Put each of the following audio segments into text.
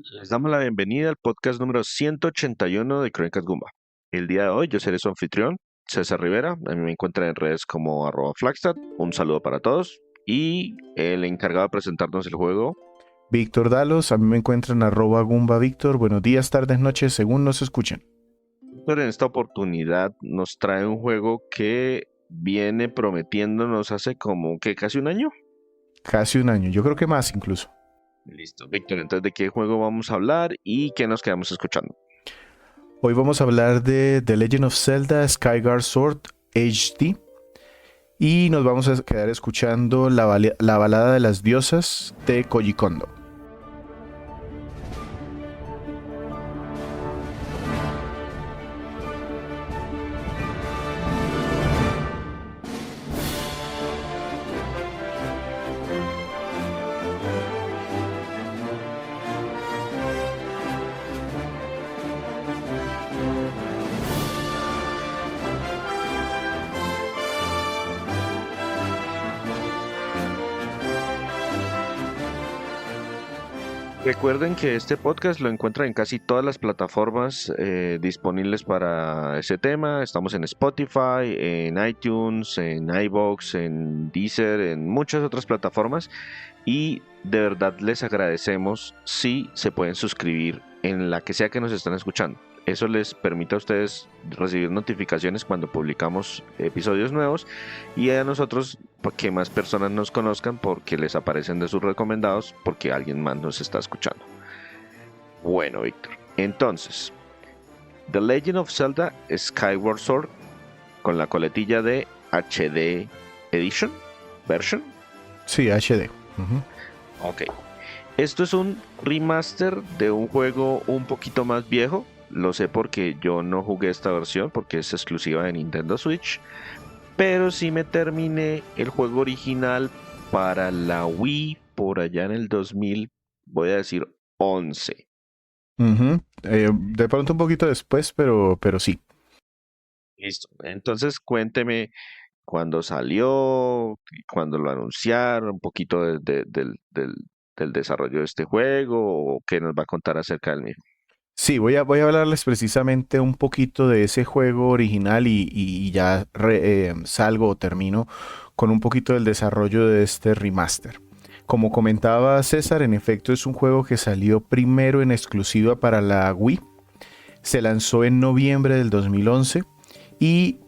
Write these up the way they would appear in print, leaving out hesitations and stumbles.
Les damos la bienvenida al podcast número 181 de Crónicas Gumba. El día de hoy yo seré su anfitrión, César Rivera. A mí me encuentran en redes como @Flagstad. Un saludo para todos. Y el encargado de presentarnos el juego. Víctor Dalos, a mí me encuentran @Gumba Víctor. Buenos días, tardes, noches, según nos escuchen. Pero en esta oportunidad nos trae un juego que viene prometiéndonos hace como que casi un año. Casi un año, yo creo que más incluso. Listo, Víctor, entonces ¿de qué juego vamos a hablar y qué nos quedamos escuchando? Hoy vamos a hablar de The Legend of Zelda Skyward Sword HD y nos vamos a quedar escuchando la balada de las diosas de Koji Kondo. Recuerden que este podcast lo encuentran en casi todas las plataformas disponibles para ese tema. Estamos en Spotify, en iTunes, en iVoox, en Deezer, en muchas otras plataformas. Y de verdad les agradecemos si se pueden suscribir en la que sea que nos están escuchando. Eso les permite a ustedes recibir notificaciones cuando publicamos episodios nuevos y a nosotros que más personas nos conozcan porque les aparecen de sus recomendados porque alguien más nos está escuchando. Bueno, Víctor, entonces, The Legend of Zelda Skyward Sword con la coletilla de HD Edition, version. Sí, HD. Ok. Esto es un remaster de un juego un poquito más viejo. Lo sé porque yo no jugué esta versión porque es exclusiva de Nintendo Switch. Pero sí me terminé el juego original para la Wii por allá en el 2000, voy a decir 11. De pronto un poquito después, pero sí. Listo. Entonces cuénteme cuándo salió, cuándo lo anunciaron, un poquito del desarrollo de este juego o qué nos va a contar acerca del mismo. Sí, voy a hablarles precisamente un poquito de ese juego original y ya salgo o termino con un poquito del desarrollo de este remaster. Como comentaba César, en efecto es un juego que salió primero en exclusiva para la Wii. Se lanzó en noviembre del 2011 y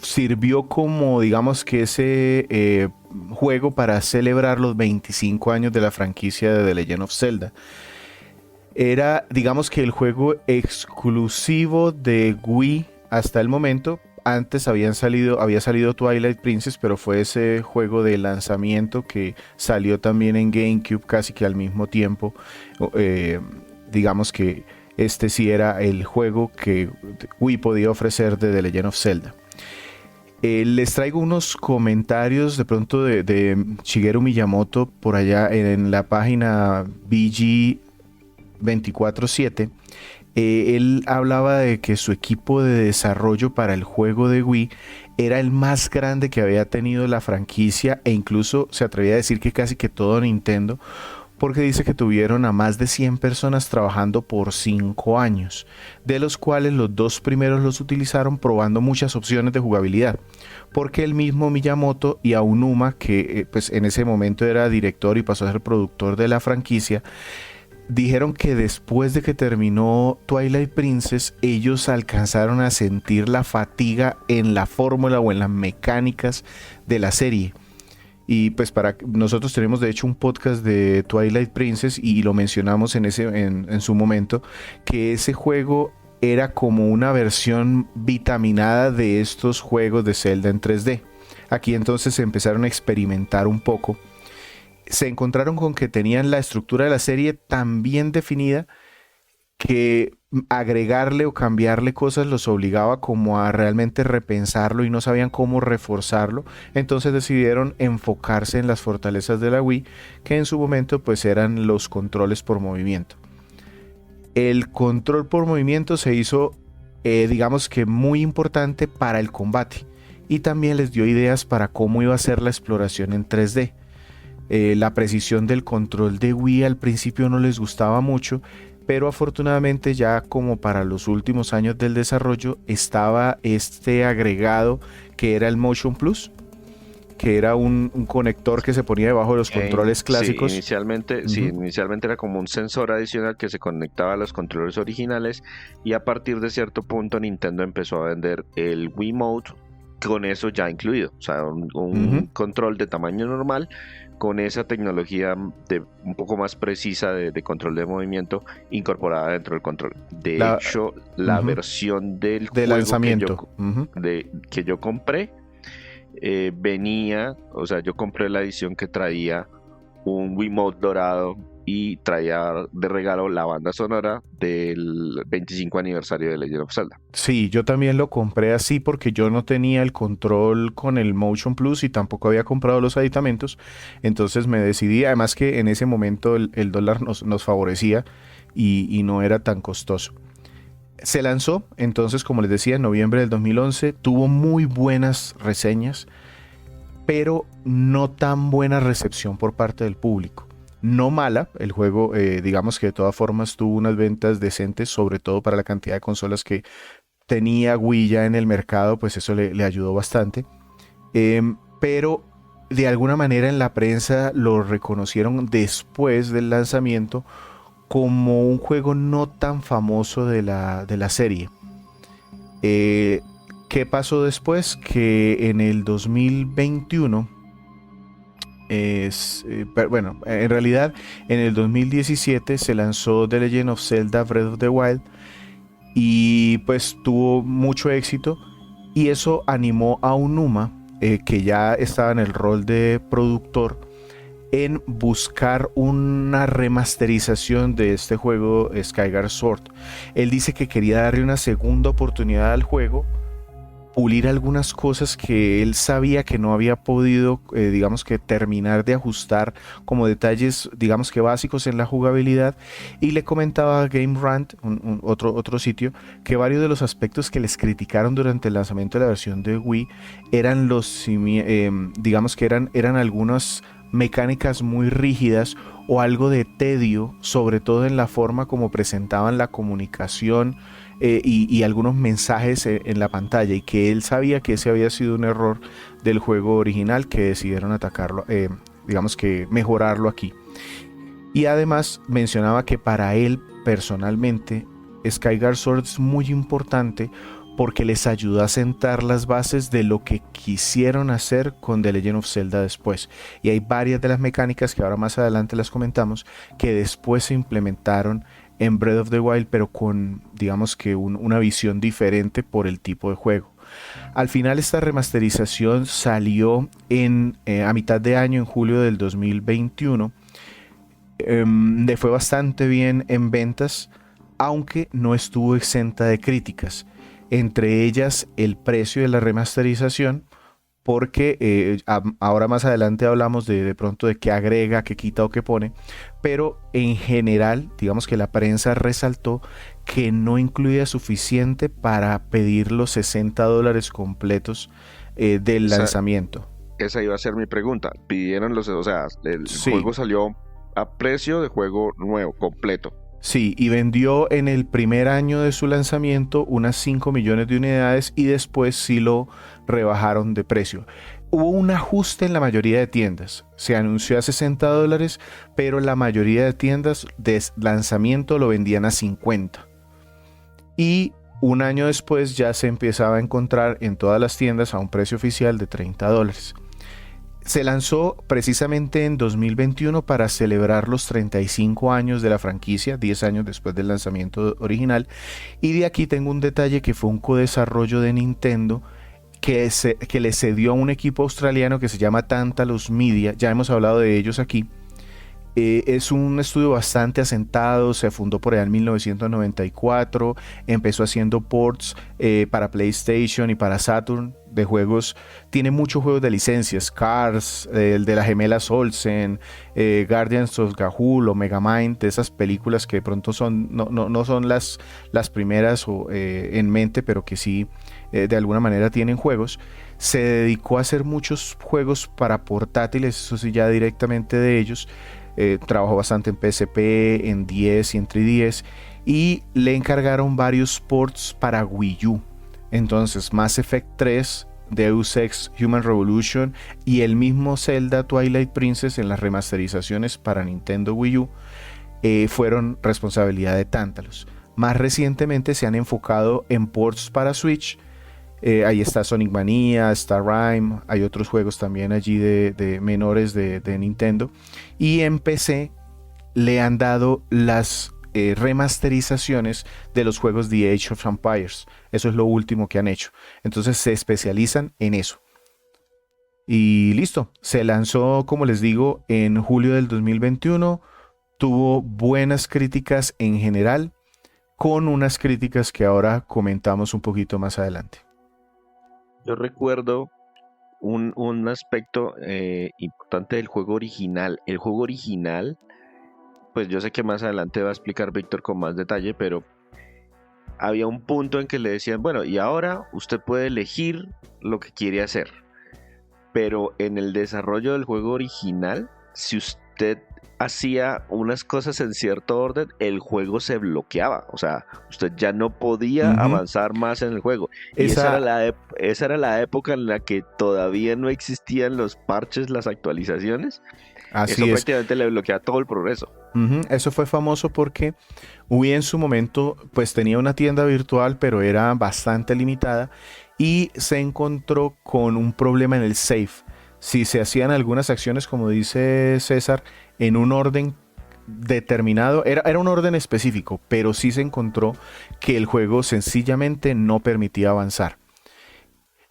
sirvió como, digamos que ese juego para celebrar los 25 años de la franquicia de The Legend of Zelda. Era, digamos que el juego exclusivo de Wii hasta el momento. Antes había salido Twilight Princess, pero fue ese juego de lanzamiento que salió también en GameCube casi que al mismo tiempo. Eh, digamos que este sí era el juego que Wii podía ofrecer de The Legend of Zelda. Les traigo unos comentarios de pronto de Shigeru Miyamoto por allá en la página BG 24/7. Él hablaba de que su equipo de desarrollo para el juego de Wii era el más grande que había tenido la franquicia e incluso se atrevía a decir que casi que todo Nintendo, porque dice que tuvieron a más de 100 personas trabajando por 5 años, de los cuales los 2 primeros los utilizaron probando muchas opciones de jugabilidad, porque el mismo Miyamoto y Aonuma, que pues en ese momento era director y pasó a ser productor de la franquicia, dijeron que después de que terminó Twilight Princess, ellos alcanzaron a sentir la fatiga en la fórmula o en las mecánicas de la serie. Y pues para nosotros tenemos de hecho un podcast de Twilight Princess y lo mencionamos en su momento, que ese juego era como una versión vitaminada de estos juegos de Zelda en 3D. Aquí entonces se empezaron a experimentar un poco, se encontraron con que tenían la estructura de la serie tan bien definida que agregarle o cambiarle cosas los obligaba como a realmente repensarlo y no sabían cómo reforzarlo. Entonces decidieron enfocarse en las fortalezas de la Wii, que en su momento pues eran los controles por movimiento. El control por movimiento se hizo digamos que muy importante para el combate y también les dio ideas para cómo iba a ser la exploración en 3D. La precisión del control de Wii al principio no les gustaba mucho, pero afortunadamente ya como para los últimos años del desarrollo estaba este agregado que era el Motion Plus, que era un conector que se ponía debajo de los controles clásicos. Sí, inicialmente era como un sensor adicional que se conectaba a los controles originales, y a partir de cierto punto Nintendo empezó a vender el Wiimote con eso ya incluido, o sea, un control de tamaño normal con esa tecnología un poco más precisa de control de movimiento incorporada dentro del control. De hecho, la versión del de juego lanzamiento que yo compré venía, o sea, yo compré la edición que traía un Wiimote dorado y traía de regalo la banda sonora del 25 aniversario de Legend of Zelda. Sí, yo también lo compré así porque yo no tenía el control con el Motion Plus y tampoco había comprado los aditamentos, entonces me decidí, además que en ese momento el dólar nos favorecía y no era tan costoso. Se lanzó, entonces, como les decía, en noviembre del 2011, tuvo muy buenas reseñas, pero no tan buena recepción por parte del público. No mala, el juego digamos que de todas formas tuvo unas ventas decentes, sobre todo para la cantidad de consolas que tenía Wii ya en el mercado, pues eso le ayudó bastante. Pero de alguna manera en la prensa lo reconocieron después del lanzamiento como un juego no tan famoso de la serie. ¿Qué pasó después? Que en el 2021, bueno, en realidad en el 2017 se lanzó The Legend of Zelda Breath of the Wild y pues tuvo mucho éxito, y eso animó a Aonuma, que ya estaba en el rol de productor, en buscar una remasterización de este juego Skyward Sword. Él dice que quería darle una segunda oportunidad al juego, pulir algunas cosas que él sabía que no había podido, digamos que terminar de ajustar, como detalles, digamos que básicos en la jugabilidad, y le comentaba a Game Rant, otro sitio, que varios de los aspectos que les criticaron durante el lanzamiento de la versión de Wii eran digamos que eran algunas mecánicas muy rígidas o algo de tedio, sobre todo en la forma como presentaban la comunicación y algunos mensajes en la pantalla, y que él sabía que ese había sido un error del juego original, que decidieron atacarlo, digamos que mejorarlo aquí. Y además mencionaba que para él personalmente Skyward Sword es muy importante porque les ayudó a sentar las bases de lo que quisieron hacer con The Legend of Zelda después. Y hay varias de las mecánicas que ahora más adelante las comentamos, que después se implementaron en Breath of the Wild, pero con, digamos que una visión diferente por el tipo de juego. Al final esta remasterización salió a mitad de año, en julio del 2021. Le fue bastante bien en ventas, aunque no estuvo exenta de críticas. Entre ellas el precio de la remasterización, porque ahora más adelante hablamos de pronto de qué agrega, qué quita o qué pone, pero en general digamos que la prensa resaltó que no incluía suficiente para pedir los $60 completos del lanzamiento. Esa iba a ser mi pregunta. Pidieron o sea, el juego salió a precio de juego nuevo, completo. Sí, y vendió en el primer año de su lanzamiento unas 5 millones de unidades, y después sí lo rebajaron de precio. Hubo un ajuste en la mayoría de tiendas. Se anunció a $60, pero la mayoría de tiendas de lanzamiento lo vendían a 50. Y un año después ya se empezaba a encontrar en todas las tiendas a un precio oficial de $30. Se lanzó precisamente en 2021 para celebrar los 35 años de la franquicia, 10 años después del lanzamiento original. Y de aquí tengo un detalle, que fue un codesarrollo de Nintendo que le cedió a un equipo australiano que se llama Tantalus Media. Ya hemos hablado de ellos aquí. Es un estudio bastante asentado, se fundó por allá en 1994, empezó haciendo ports para PlayStation y para Saturn, de juegos, tiene muchos juegos de licencias, Cars, el de las gemelas Olsen, Guardians of Ga'Hoole o Megamind, de esas películas que de pronto no son las primeras en mente, pero que sí de alguna manera tienen juegos. Se dedicó a hacer muchos juegos para portátiles, eso sí, ya directamente de ellos. Trabajó bastante en PSP, en 10 y en 3DS, y le encargaron varios ports para Wii U. Entonces Mass Effect 3, Deus Ex Human Revolution y el mismo Zelda Twilight Princess en las remasterizaciones para Nintendo Wii U fueron responsabilidad de Tantalus. Más recientemente se han enfocado en ports para Switch. Ahí está Sonic Mania, Star Rime, hay otros juegos también allí de menores de Nintendo. Y en PC le han dado las remasterizaciones de los juegos de Age of Empires. Eso es lo último que han hecho. Entonces se especializan en eso. Y listo, se lanzó, como les digo, en julio del 2021. Tuvo buenas críticas en general, con unas críticas que ahora comentamos un poquito más adelante. Yo recuerdo un aspecto importante del juego original. El juego original, pues yo sé que más adelante va a explicar Víctor con más detalle, pero había un punto en que le decían, bueno, y ahora usted puede elegir lo que quiere hacer. Pero en el desarrollo del juego original, si usted hacía unas cosas en cierto orden, el juego se bloqueaba. O sea, usted ya no podía avanzar más en el juego. Y esa era la época en la que todavía no existían los parches, las actualizaciones. Eso prácticamente le bloqueaba todo el progreso. Eso fue famoso porque Wii en su momento pues tenía una tienda virtual, pero era bastante limitada, y se encontró con un problema en el save. Si se hacían algunas acciones, como dice César, en un orden determinado, era un orden específico, pero sí se encontró que el juego sencillamente no permitía avanzar.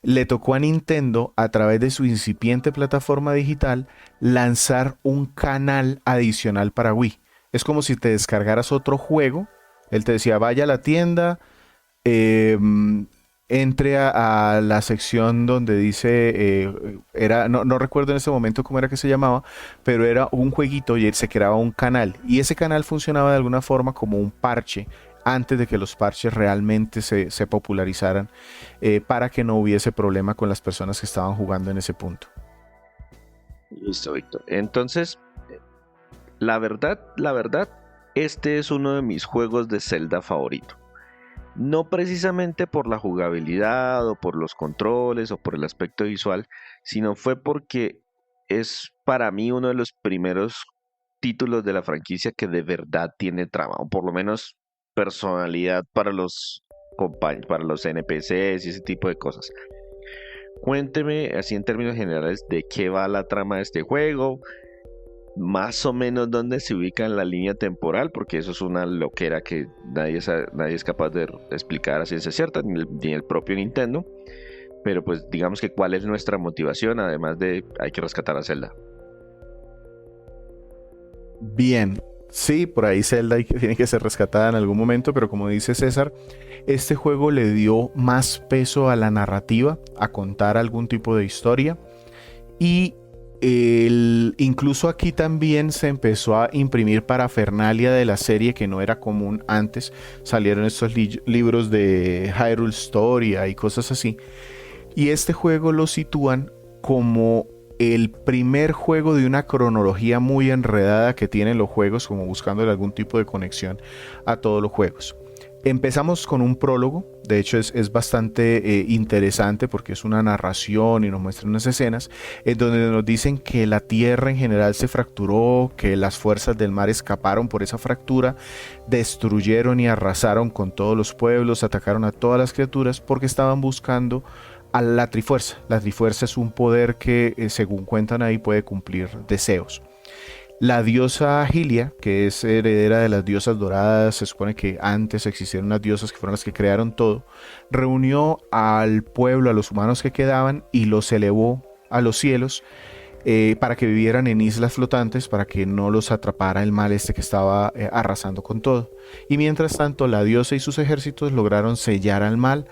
Le tocó a Nintendo, a través de su incipiente plataforma digital, lanzar un canal adicional para Wii. Es como si te descargaras otro juego. Él te decía, vaya a la tienda, entre a la sección donde dice, no recuerdo en ese momento cómo era que se llamaba, pero era un jueguito y se creaba un canal. Y ese canal funcionaba de alguna forma como un parche, antes de que los parches realmente se popularizaran, para que no hubiese problema con las personas que estaban jugando en ese punto. Listo, Víctor. Entonces, la verdad, este es uno de mis juegos de Zelda favorito. No precisamente por la jugabilidad o por los controles o por el aspecto visual, sino fue porque es para mí uno de los primeros títulos de la franquicia que de verdad tiene trama, o por lo menos personalidad para los NPCs y ese tipo de cosas. Cuénteme así en términos generales de qué va la trama de este juego, más o menos dónde se ubica en la línea temporal, porque eso es una loquera que nadie es capaz de explicar a ciencia cierta, ni el propio Nintendo. Pero pues digamos que cuál es nuestra motivación, además de hay que rescatar a Zelda. Bien, sí, por ahí Zelda tiene que ser rescatada en algún momento, pero como dice César, este juego le dio más peso a la narrativa, a contar algún tipo de historia, y incluso aquí también se empezó a imprimir parafernalia de la serie que no era común antes. Salieron estos libros de Hyrule Historia y cosas así, y este juego lo sitúan como el primer juego de una cronología muy enredada que tienen los juegos, como buscándole algún tipo de conexión a todos los juegos. Empezamos con un prólogo, de hecho es bastante interesante porque es una narración y nos muestran unas escenas en donde nos dicen que la tierra en general se fracturó, que las fuerzas del mar escaparon por esa fractura, destruyeron y arrasaron con todos los pueblos, atacaron a todas las criaturas porque estaban buscando a la Trifuerza. La Trifuerza es un poder que, según cuentan ahí, puede cumplir deseos. La diosa Hylia, que es heredera de las diosas doradas, se supone que antes existieron unas diosas que fueron las que crearon todo, reunió al pueblo, a los humanos que quedaban, y los elevó a los cielos para que vivieran en islas flotantes, para que no los atrapara el mal que estaba arrasando con todo. Y mientras tanto, la diosa y sus ejércitos lograron sellar al mal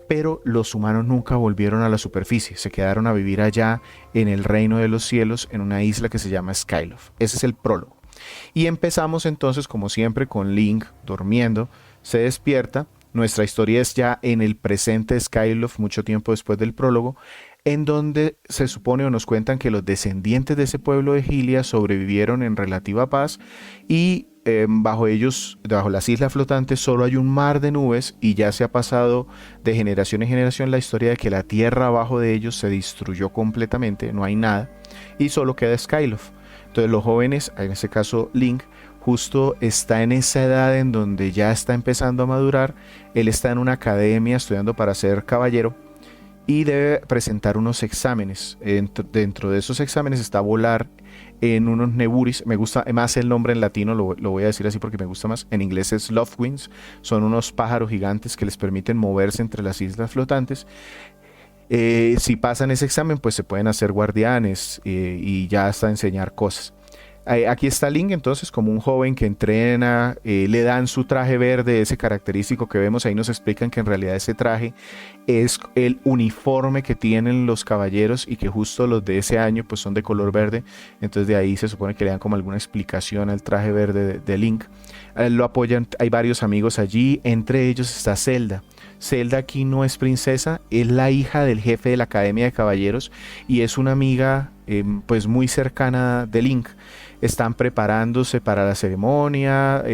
pero los humanos nunca volvieron a la superficie, se quedaron a vivir allá en el reino de los cielos, en una isla que se llama Skyloft. Ese es el prólogo. Y empezamos entonces, como siempre, con Link durmiendo, se despierta. Nuestra historia es ya en el presente de Skyloft, mucho tiempo después del prólogo, en donde se supone o nos cuentan que los descendientes de ese pueblo de Hylia sobrevivieron en relativa paz y bajo ellos, bajo las islas flotantes, solo hay un mar de nubes y ya se ha pasado de generación en generación la historia de que la tierra abajo de ellos se destruyó completamente, no hay nada y solo queda Skyloft. Entonces los jóvenes, en este caso Link, justo está en esa edad en donde ya está empezando a madurar. Él está en una academia estudiando para ser caballero y debe presentar unos exámenes. Dentro de esos exámenes está volar en unos neburis. Me gusta más el nombre en latino, lo voy a decir así porque me gusta más. En inglés es Loftwings. Son unos pájaros gigantes que les permiten moverse entre las islas flotantes. Si pasan ese examen, pues se pueden hacer guardianes y ya hasta enseñar cosas. Aquí está Link entonces como un joven que entrena, le dan su traje verde, ese característico que vemos, ahí nos explican que en realidad ese traje es el uniforme que tienen los caballeros y que justo los de ese año pues son de color verde, entonces de ahí se supone que le dan como alguna explicación al traje verde de Link. Lo apoyan, hay varios amigos allí, entre ellos está Zelda. Zelda aquí no es princesa, es la hija del jefe de la Academia de Caballeros y es una amiga pues muy cercana de Link. Están preparándose para la ceremonia,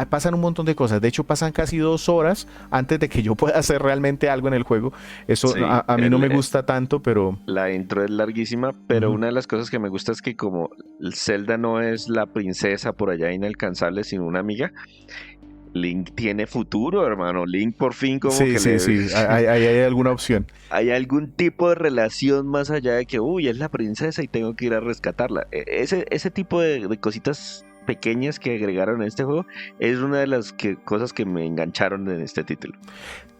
pasan un montón de cosas, de hecho pasan casi 2 horas antes de que yo pueda hacer realmente algo en el juego. Eso Sí, a mí no me gusta tanto, pero... la intro es larguísima, pero Ujú. una de las cosas que me gusta es que como Zelda no es la princesa por allá inalcanzable, sino una amiga, Link tiene futuro, hermano. Link por fin como Sí, que sí, le... sí, hay alguna opción. hay algún tipo de relación más allá de que, uy, es la princesa y tengo que ir a rescatarla. Ese tipo de cositas pequeñas que agregaron a este juego es una de las cosas que me engancharon en este título.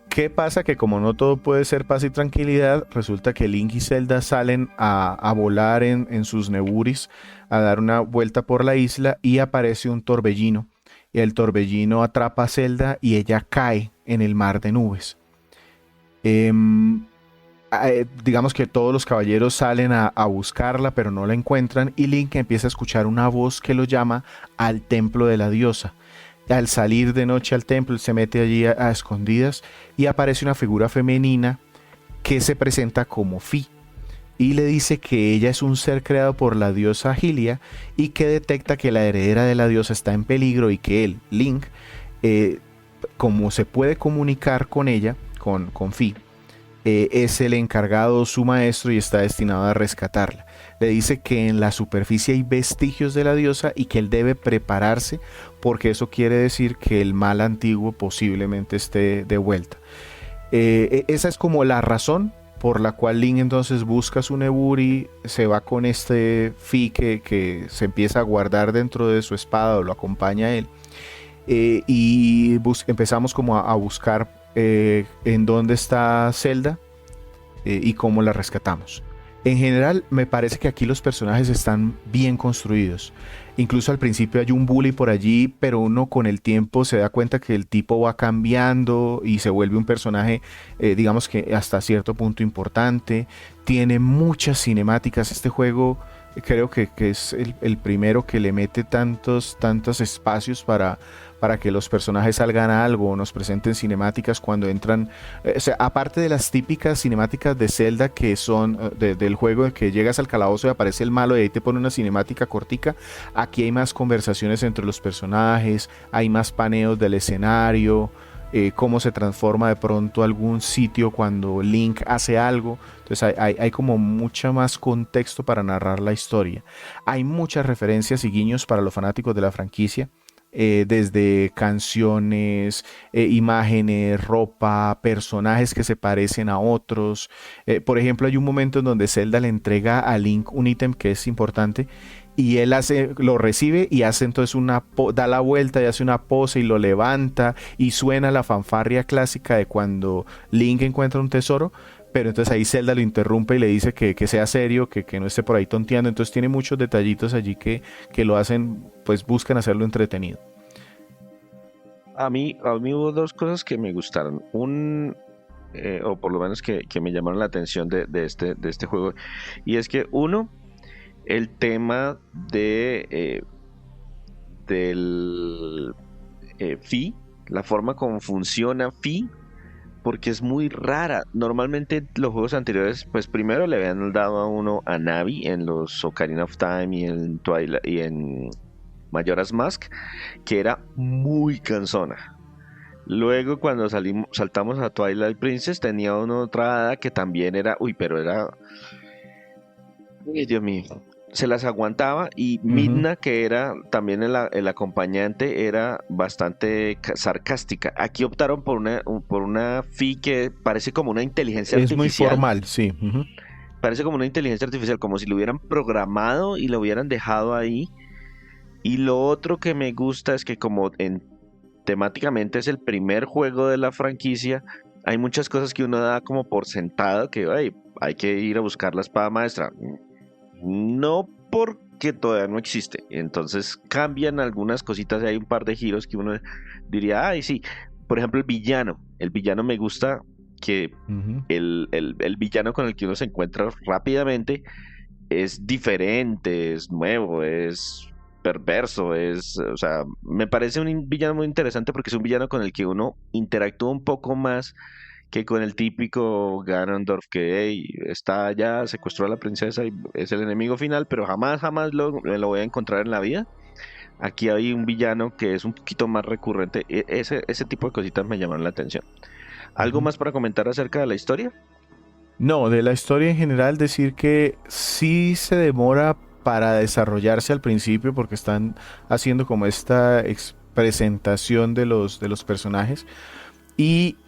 ¿Qué pasa? Que como no todo puede ser paz y tranquilidad, resulta que Link y Zelda salen a volar en sus neburis, a dar una vuelta por la isla y aparece un torbellino. Y el torbellino atrapa a Zelda y ella cae en el mar de nubes. Em, digamos que todos los caballeros salen a buscarla, pero no la encuentran y Link empieza a escuchar una voz que lo llama al templo de la diosa. Al salir de noche al templo, él se mete allí a escondidas y aparece una figura femenina que se presenta como Fi y le dice que ella es un ser creado por la diosa Hylia y que detecta que la heredera de la diosa está en peligro y que él, Link, eh, como se puede comunicar con ella, con Fi, es el encargado, su maestro y está destinado a rescatarla. Le dice que en la superficie hay vestigios de la diosa y que él debe prepararse porque eso quiere decir que el mal antiguo posiblemente esté de vuelta. Esa es como la razón por la cual Link entonces busca su Neburi, se va con este Fi que se empieza a guardar dentro de su espada o lo acompaña a él. Y empezamos como a buscar en dónde está Zelda y cómo la rescatamos. En general me parece que aquí los personajes están bien construidos. Incluso al principio hay un bully por allí, pero uno con el tiempo se da cuenta que el tipo va cambiando y se vuelve un personaje, digamos que hasta cierto punto importante. Tiene muchas cinemáticas este juego. Creo que es el primero que le mete tantos espacios para que los personajes salgan a algo o nos presenten cinemáticas cuando entran. O sea, aparte de las típicas cinemáticas de Zelda que son del juego, de que llegas al calabozo y aparece el malo y ahí te pone una cinemática cortica, aquí hay más conversaciones entre los personajes, hay más paneos del escenario, cómo se transforma de pronto algún sitio cuando Link hace algo. Entonces hay como mucha más contexto para narrar la historia. Hay muchas referencias y guiños para los fanáticos de la franquicia. Desde canciones, imágenes, ropa, personajes que se parecen a otros. Por ejemplo, hay un momento en donde Zelda le entrega a Link un ítem que es importante y él lo recibe y hace entonces da la vuelta y hace una pose y lo levanta y suena la fanfarria clásica de cuando Link encuentra un tesoro. Pero entonces ahí Zelda lo interrumpe y le dice que sea serio, que no esté por ahí tonteando. Entonces tiene muchos detallitos allí que lo hacen, pues buscan hacerlo entretenido. A mí hubo dos cosas que me gustaron. o por lo menos que me llamaron la atención de este juego. Y es que uno, el tema del Fi, la forma como funciona Fi, porque es muy rara. Normalmente los juegos anteriores, pues primero le habían dado a uno a Navi en los Ocarina of Time y en Twilight y en Majora's Mask, que era muy cansona. Luego cuando saltamos a Twilight Princess tenía una otra hada que también era, uy, pero era, uy, Dios mío, se las aguantaba. Y Ujú. Midna, que era también el acompañante, era bastante sarcástica. Aquí optaron por una Fi que parece como una inteligencia Es muy artificial. formal, sí. Ujú. Parece como una inteligencia artificial, como si lo hubieran programado y lo hubieran dejado ahí. Y lo otro que me gusta es que como temáticamente es el primer juego de la franquicia, hay muchas cosas que uno da como por sentado, que "Ay, hay que ir a buscar la espada maestra". No, porque todavía no existe. Entonces cambian algunas cositas y hay un par de giros que uno diría, ay, sí. Por ejemplo, el villano. El villano me gusta que Ujú. el villano con el que uno se encuentra rápidamente es diferente, es nuevo, es perverso, o sea, me parece un villano muy interesante porque es un villano con el que uno interactúa un poco más que con el típico Ganondorf que hey, está allá, secuestró a la princesa y es el enemigo final, pero jamás lo voy a encontrar en la vida. Aquí hay un villano que es un poquito más recurrente. Ese tipo de cositas me llamaron la atención. ¿Algo Ujú. más para comentar acerca de la historia? No, de la historia en general decir que sí se demora para desarrollarse al principio porque están haciendo como esta presentación de los personajes y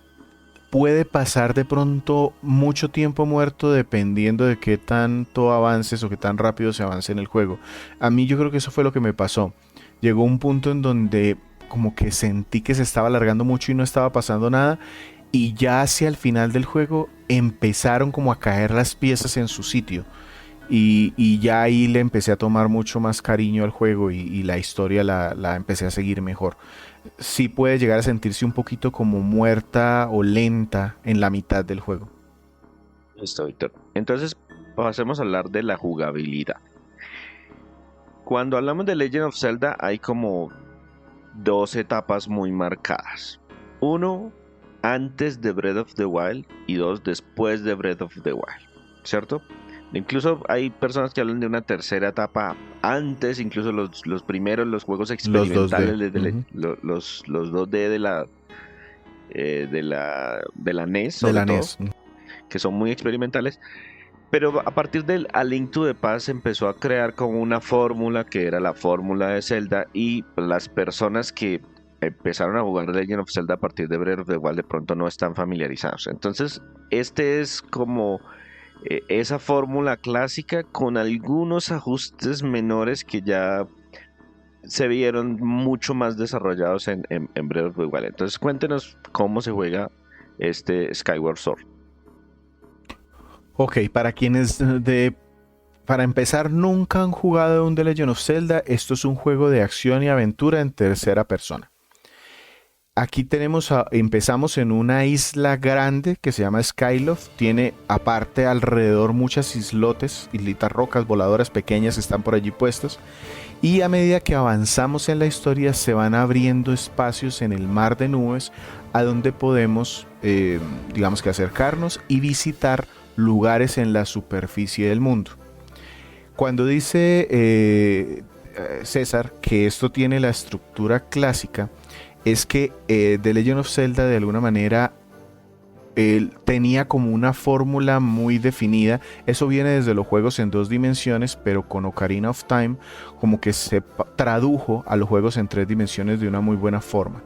puede pasar de pronto mucho tiempo muerto dependiendo de qué tanto avances o qué tan rápido se avance en el juego. A mí yo creo que eso fue lo que me pasó. Llegó un punto en donde como que sentí que se estaba alargando mucho y no estaba pasando nada y ya hacia el final del juego empezaron como a caer las piezas en su sitio. Y ya ahí le empecé a tomar mucho más cariño al juego y la historia la empecé a seguir mejor. Sí puede llegar a sentirse un poquito como muerta o lenta en la mitad del juego. Listo, Víctor. Entonces, pasemos a hablar de la jugabilidad. Cuando hablamos de Legend of Zelda, hay como dos etapas muy marcadas. Uno, antes de Breath of the Wild y dos, después de Breath of the Wild, ¿cierto? Incluso hay personas que hablan de una tercera etapa antes, incluso los primeros, los juegos Los 2D. experimentales, Ujú. los 2D de la NES, De sobre la todo, NES. que son muy experimentales. Pero a partir del A Link to the Past se empezó a crear como una fórmula que era la fórmula de Zelda y las personas que empezaron a jugar Legend of Zelda a partir de Breath of the Wild de pronto no están familiarizados. Entonces, este es como esa fórmula clásica con algunos ajustes menores que ya se vieron mucho más desarrollados en Breath of the Wild. Entonces, cuéntenos cómo se juega este Skyward Sword. Ok, para quienes para empezar nunca han jugado un The Legend of Zelda, esto es un juego de acción y aventura en tercera persona. Aquí empezamos en una isla grande que se llama Skyloft. Tiene aparte alrededor muchas islitas rocas voladoras pequeñas que están por allí puestas. Y a medida que avanzamos en la historia se van abriendo espacios en el mar de nubes a donde podemos, digamos que acercarnos y visitar lugares en la superficie del mundo. Cuando dice César que esto tiene la estructura clásica, es que The Legend of Zelda de alguna manera él tenía como una fórmula muy definida. Eso viene desde los juegos en dos dimensiones, pero con Ocarina of Time como que se tradujo a los juegos en tres dimensiones de una muy buena forma.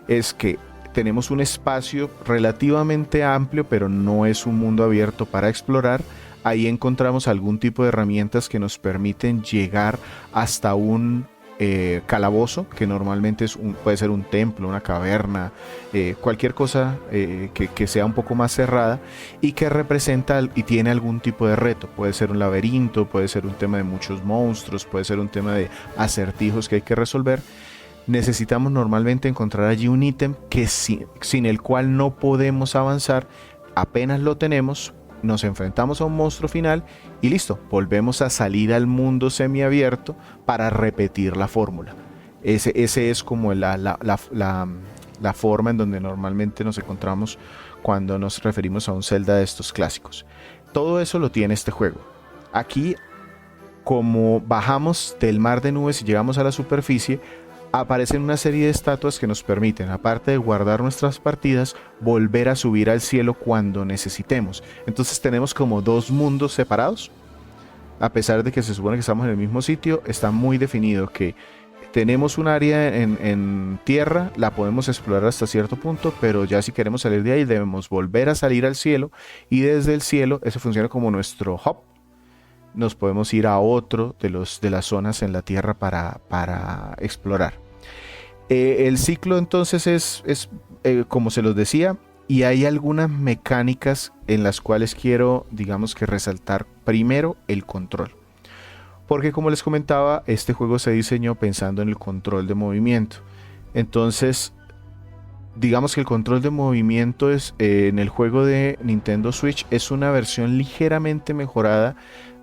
Es que tenemos un espacio relativamente amplio, pero no es un mundo abierto para explorar. Ahí encontramos algún tipo de herramientas que nos permiten llegar hasta un calabozo, que normalmente puede ser un templo, una caverna, cualquier cosa que sea un poco más cerrada y que representa y tiene algún tipo de reto. Puede ser un laberinto, puede ser un tema de muchos monstruos, puede ser un tema de acertijos que hay que resolver. Necesitamos normalmente encontrar allí un ítem que sin el cual no podemos avanzar, apenas lo tenemos, nos enfrentamos a un monstruo final y listo, volvemos a salir al mundo semiabierto para repetir la fórmula. Ese es como la forma en donde normalmente nos encontramos cuando nos referimos a un Zelda de estos clásicos. Todo eso lo tiene este juego. Aquí, como bajamos del mar de nubes y llegamos a la superficie, aparecen una serie de estatuas que nos permiten, aparte de guardar nuestras partidas, volver a subir al cielo cuando necesitemos. Entonces tenemos como dos mundos separados. A pesar de que se supone que estamos en el mismo sitio, está muy definido que tenemos un área en tierra, la podemos explorar hasta cierto punto, pero ya si queremos salir de ahí debemos volver a salir al cielo, y desde el cielo eso funciona como nuestro hub. Nos podemos ir a otro de las zonas en la tierra para explorar. El ciclo entonces es como se los decía, y hay algunas mecánicas en las cuales quiero, digamos que resaltar primero el control. Porque como les comentaba, este juego se diseñó pensando en el control de movimiento. Entonces, digamos que el control de movimiento en el juego de Nintendo Switch es una versión ligeramente mejorada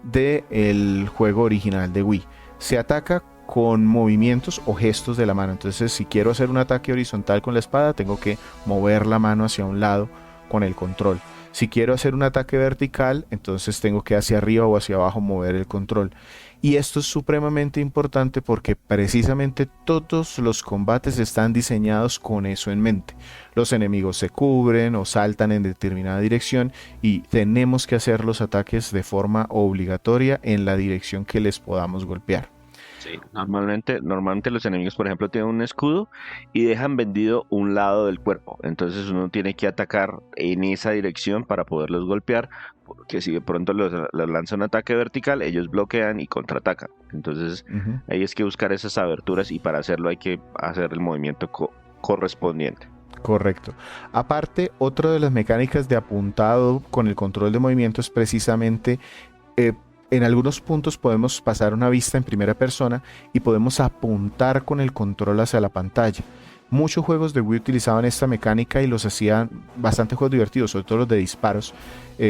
del juego original de Wii. Se ataca con movimientos o gestos de la mano. Entonces, si quiero hacer un ataque horizontal con la espada, tengo que mover la mano hacia un lado con el control. Si quiero hacer un ataque vertical, entonces tengo que hacia arriba o hacia abajo mover el control. Y esto es supremamente importante porque precisamente todos los combates están diseñados con eso en mente. Los enemigos se cubren o saltan en determinada dirección y tenemos que hacer los ataques de forma obligatoria en la dirección que les podamos golpear. Sí, normalmente los enemigos, por ejemplo, tienen un escudo y dejan vendido un lado del cuerpo. Entonces uno tiene que atacar en esa dirección para poderlos golpear, porque si de pronto los lanza un ataque vertical, ellos bloquean y contraatacan. Entonces ahí es que buscar esas aberturas, y para hacerlo hay que hacer el movimiento correspondiente. Correcto. Aparte, otra de las mecánicas de apuntado con el control de movimiento es precisamente en algunos puntos podemos pasar una vista en primera persona y podemos apuntar con el control hacia la pantalla. Muchos juegos de Wii utilizaban esta mecánica y los hacían bastante juegos divertidos, sobre todo los de disparos.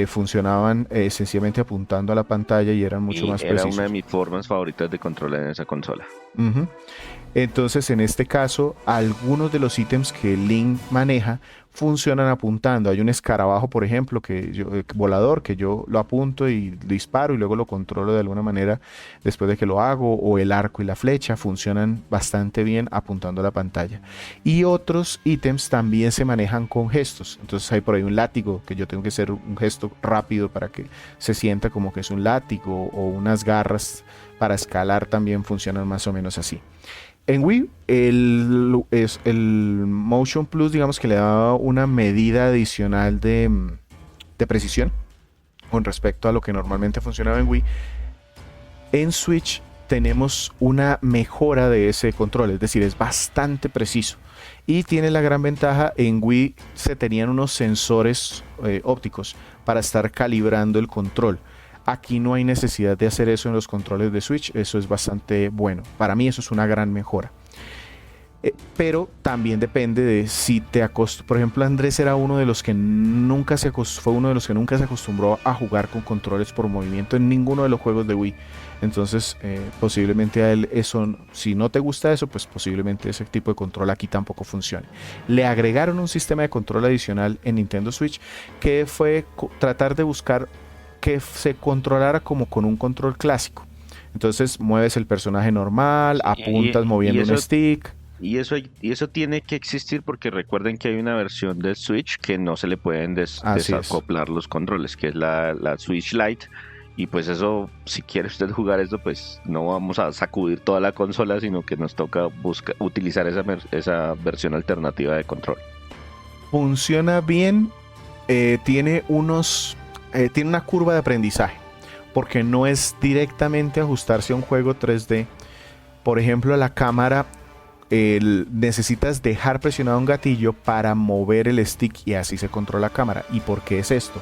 Funcionaban sencillamente apuntando a la pantalla y eran mucho más precisos. Era una de mis formas favoritas de controlar en esa consola. Entonces, en este caso, algunos de los ítems que Link maneja funcionan apuntando. Hay un escarabajo, por ejemplo, volador, que yo lo apunto y disparo y luego lo controlo de alguna manera después de que lo hago, o el arco y la flecha funcionan bastante bien apuntando a la pantalla. Y otros ítems también se manejan con gestos. Entonces hay por ahí un látigo que yo tengo que hacer un gesto rápido para que se sienta como que es un látigo, o unas garras para escalar también funcionan más o menos así. En Wii, el Motion Plus, digamos que le da una medida adicional de precisión con respecto a lo que normalmente funcionaba en Wii. En Switch tenemos una mejora de ese control, es decir, es bastante preciso. Y tiene la gran ventaja, en Wii se tenían unos sensores ópticos para estar calibrando el control. Aquí no hay necesidad de hacer eso en los controles de Switch, eso es bastante bueno. Para mí eso es una gran mejora. Pero también depende de si te acostumbras. Por ejemplo, Andrés era uno de los que nunca se acostumbró a jugar con controles por movimiento en ninguno de los juegos de Wii. Entonces, posiblemente a él eso, si no te gusta eso, pues posiblemente ese tipo de control aquí tampoco funcione. Le agregaron un sistema de control adicional en Nintendo Switch, que fue tratar de buscar que se controlara como con un control clásico. Entonces mueves el personaje normal, apuntas moviendo un stick. Y eso tiene que existir, porque recuerden que hay una versión de Switch que no se le pueden desacoplar los controles, que es la Switch Lite. Y pues eso, si quiere usted jugar esto, pues no vamos a sacudir toda la consola, sino que nos toca utilizar esa versión alternativa de control. Funciona bien, tiene una curva de aprendizaje, porque no es directamente ajustarse a un juego 3D. Por ejemplo, la cámara, necesitas dejar presionado un gatillo para mover el stick y así se controla la cámara. ¿Y por qué es esto?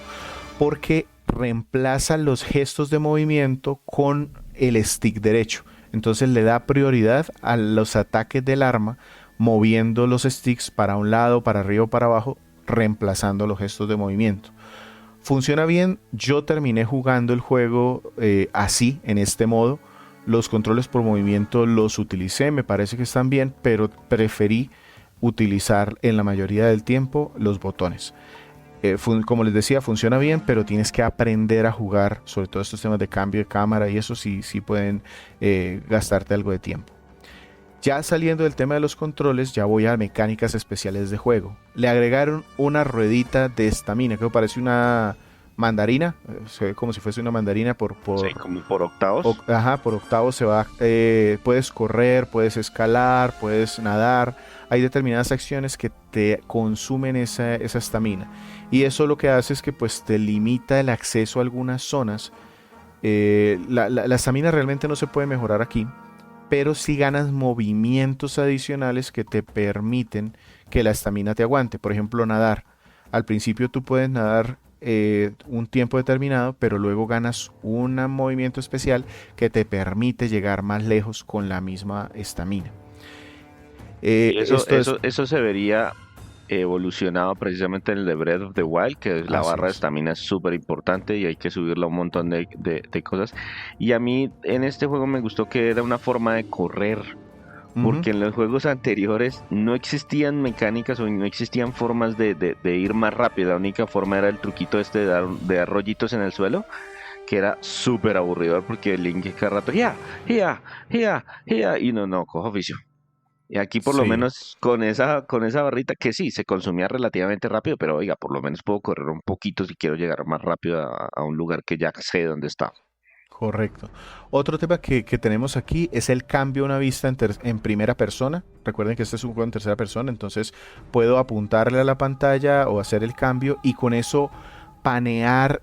Porque reemplaza los gestos de movimiento con el stick derecho. Entonces le da prioridad a los ataques del arma, moviendo los sticks para un lado, para arriba o para abajo, reemplazando los gestos de movimiento. Funciona bien. Yo terminé jugando el juego así, en este modo. Los controles por movimiento los utilicé, me parece que están bien, pero preferí utilizar en la mayoría del tiempo los botones. Como les decía, funciona bien, pero tienes que aprender a jugar, sobre todo estos temas de cambio de cámara y eso sí pueden gastarte algo de tiempo. Ya saliendo del tema de los controles, ya voy a mecánicas especiales de juego. Le agregaron una ruedita de estamina, que parece una mandarina, se ve como si fuese una mandarina sí, como por octavos. Por octavos se va, puedes correr, puedes escalar, puedes nadar. Hay determinadas acciones que te consumen esa estamina. Y eso lo que hace es que pues te limita el acceso a algunas zonas. La estamina realmente no se puede mejorar aquí, pero sí ganas movimientos adicionales que te permiten que la estamina te aguante. Por ejemplo, nadar. Al principio tú puedes nadar un tiempo determinado, pero luego ganas un movimiento especial que te permite llegar más lejos con la misma estamina. Eso se vería evolucionado precisamente en el de Breath of the Wild, que la barra de estamina es súper importante y hay que subirla un montón de cosas. Y a mí en este juego me gustó que era una forma de correr, porque en los juegos anteriores no existían mecánicas o no existían formas de ir más rápido. La única forma era el truquito de dar rollitos en el suelo, que era súper aburridor porque el Link cada rato, y no, cojo oficio. Y aquí por lo menos con esa barrita que sí, se consumía relativamente rápido, pero oiga, por lo menos puedo correr un poquito si quiero llegar más rápido a un lugar que ya sé dónde está. Correcto. Otro tema que tenemos aquí es el cambio a una vista en primera persona. Recuerden que este es un juego en tercera persona, entonces puedo apuntarle a la pantalla o hacer el cambio y con eso panear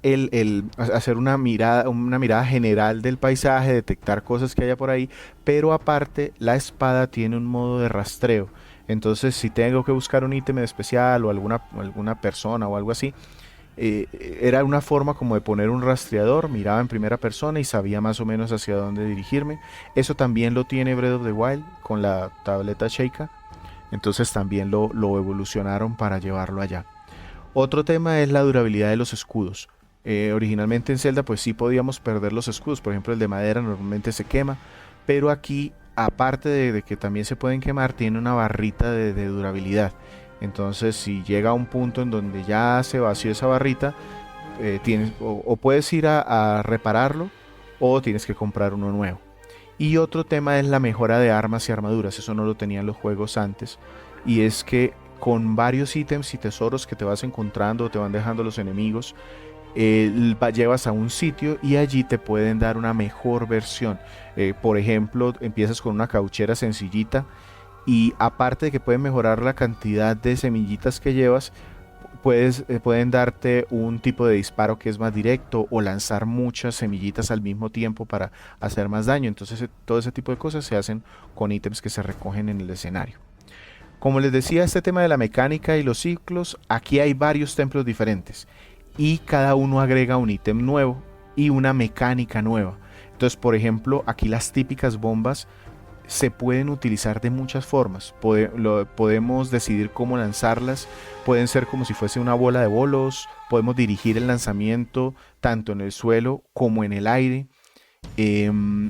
hacer una mirada general del paisaje, detectar cosas que haya por ahí, pero aparte la espada tiene un modo de rastreo. Entonces si tengo que buscar un ítem especial o alguna persona o algo así, era una forma como de poner un rastreador, miraba en primera persona y sabía más o menos hacia dónde dirigirme. Eso también lo tiene Breath of the Wild con la tableta Sheikah, entonces también lo evolucionaron para llevarlo allá. Otro tema es la durabilidad de los escudos. Originalmente en Zelda pues sí podíamos perder los escudos, por ejemplo el de madera normalmente se quema, pero aquí aparte de que también se pueden quemar, tiene una barrita de durabilidad. Entonces si llega a un punto en donde ya se vació esa barrita, o puedes ir a repararlo o tienes que comprar uno nuevo. Y otro tema es la mejora de armas y armaduras, eso no lo tenían los juegos antes, y es que con varios ítems y tesoros que te vas encontrando o te van dejando los enemigos, llevas a un sitio y allí te pueden dar una mejor versión. Por ejemplo, empiezas con una cauchera sencillita y aparte de que pueden mejorar la cantidad de semillitas que llevas, pueden darte un tipo de disparo que es más directo o lanzar muchas semillitas al mismo tiempo para hacer más daño. Entonces todo ese tipo de cosas se hacen con ítems que se recogen en el escenario. Como les decía, este tema de la mecánica y los ciclos, aquí hay varios templos diferentes y cada uno agrega un ítem nuevo y una mecánica nueva. Entonces, por ejemplo, aquí las típicas bombas se pueden utilizar de muchas formas. Podemos decidir cómo lanzarlas, pueden ser como si fuese una bola de bolos, podemos dirigir el lanzamiento tanto en el suelo como en el aire.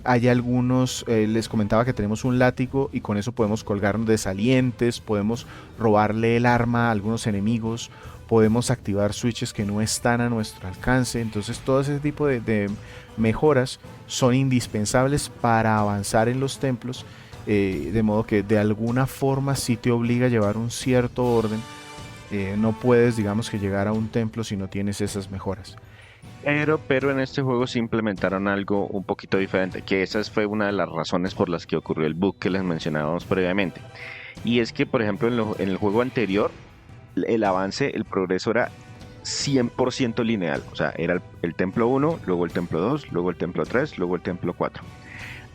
Hay algunos, les comentaba que tenemos un látigo y con eso podemos colgarnos de salientes, podemos robarle el arma a algunos enemigos, podemos activar switches que no están a nuestro alcance. Entonces todo ese tipo de mejoras son indispensables para avanzar en los templos, de modo que de alguna forma sí te obliga a llevar un cierto orden. No puedes, digamos, que llegar a un templo si no tienes esas mejoras. Pero en este juego se implementaron algo un poquito diferente, que esa fue una de las razones por las que ocurrió el bug que les mencionábamos previamente. Y es que, por ejemplo, en el juego anterior, el avance, el progreso era 100% lineal. O sea, era el templo 1, luego el templo 2, luego el templo 3, luego el templo 4.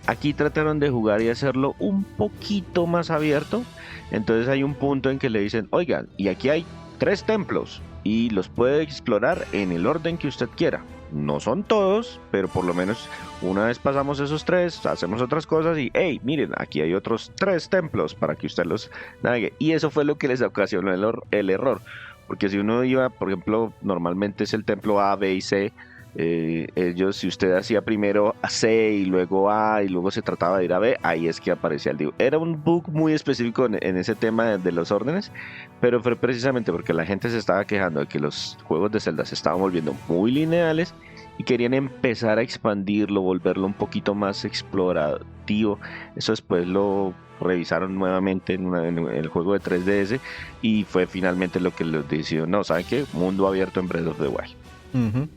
Aquí trataron de jugar y hacerlo un poquito más abierto. Entonces hay un punto en que le dicen, oigan, y aquí hay 3 templos y los puede explorar en el orden que usted quiera. No son todos, pero por lo menos una vez pasamos esos 3, hacemos otras cosas y hey, miren, aquí hay otros 3 templos para que usted los navegue. Y eso fue lo que les ocasionó el error, porque si uno iba, por ejemplo, normalmente es el templo A, B y C. Ellos, si usted hacía primero a C y luego A y luego se trataba de ir a B, ahí es que aparecía el dibujo. Era un bug muy específico en ese tema de los órdenes, pero fue precisamente porque la gente se estaba quejando de que los juegos de Zelda se estaban volviendo muy lineales y querían empezar a expandirlo, volverlo un poquito más explorativo. Eso después lo revisaron nuevamente en el juego de 3DS y fue finalmente lo que les decidió, no, ¿saben qué? Mundo abierto en Breath of the Wild. Ujú.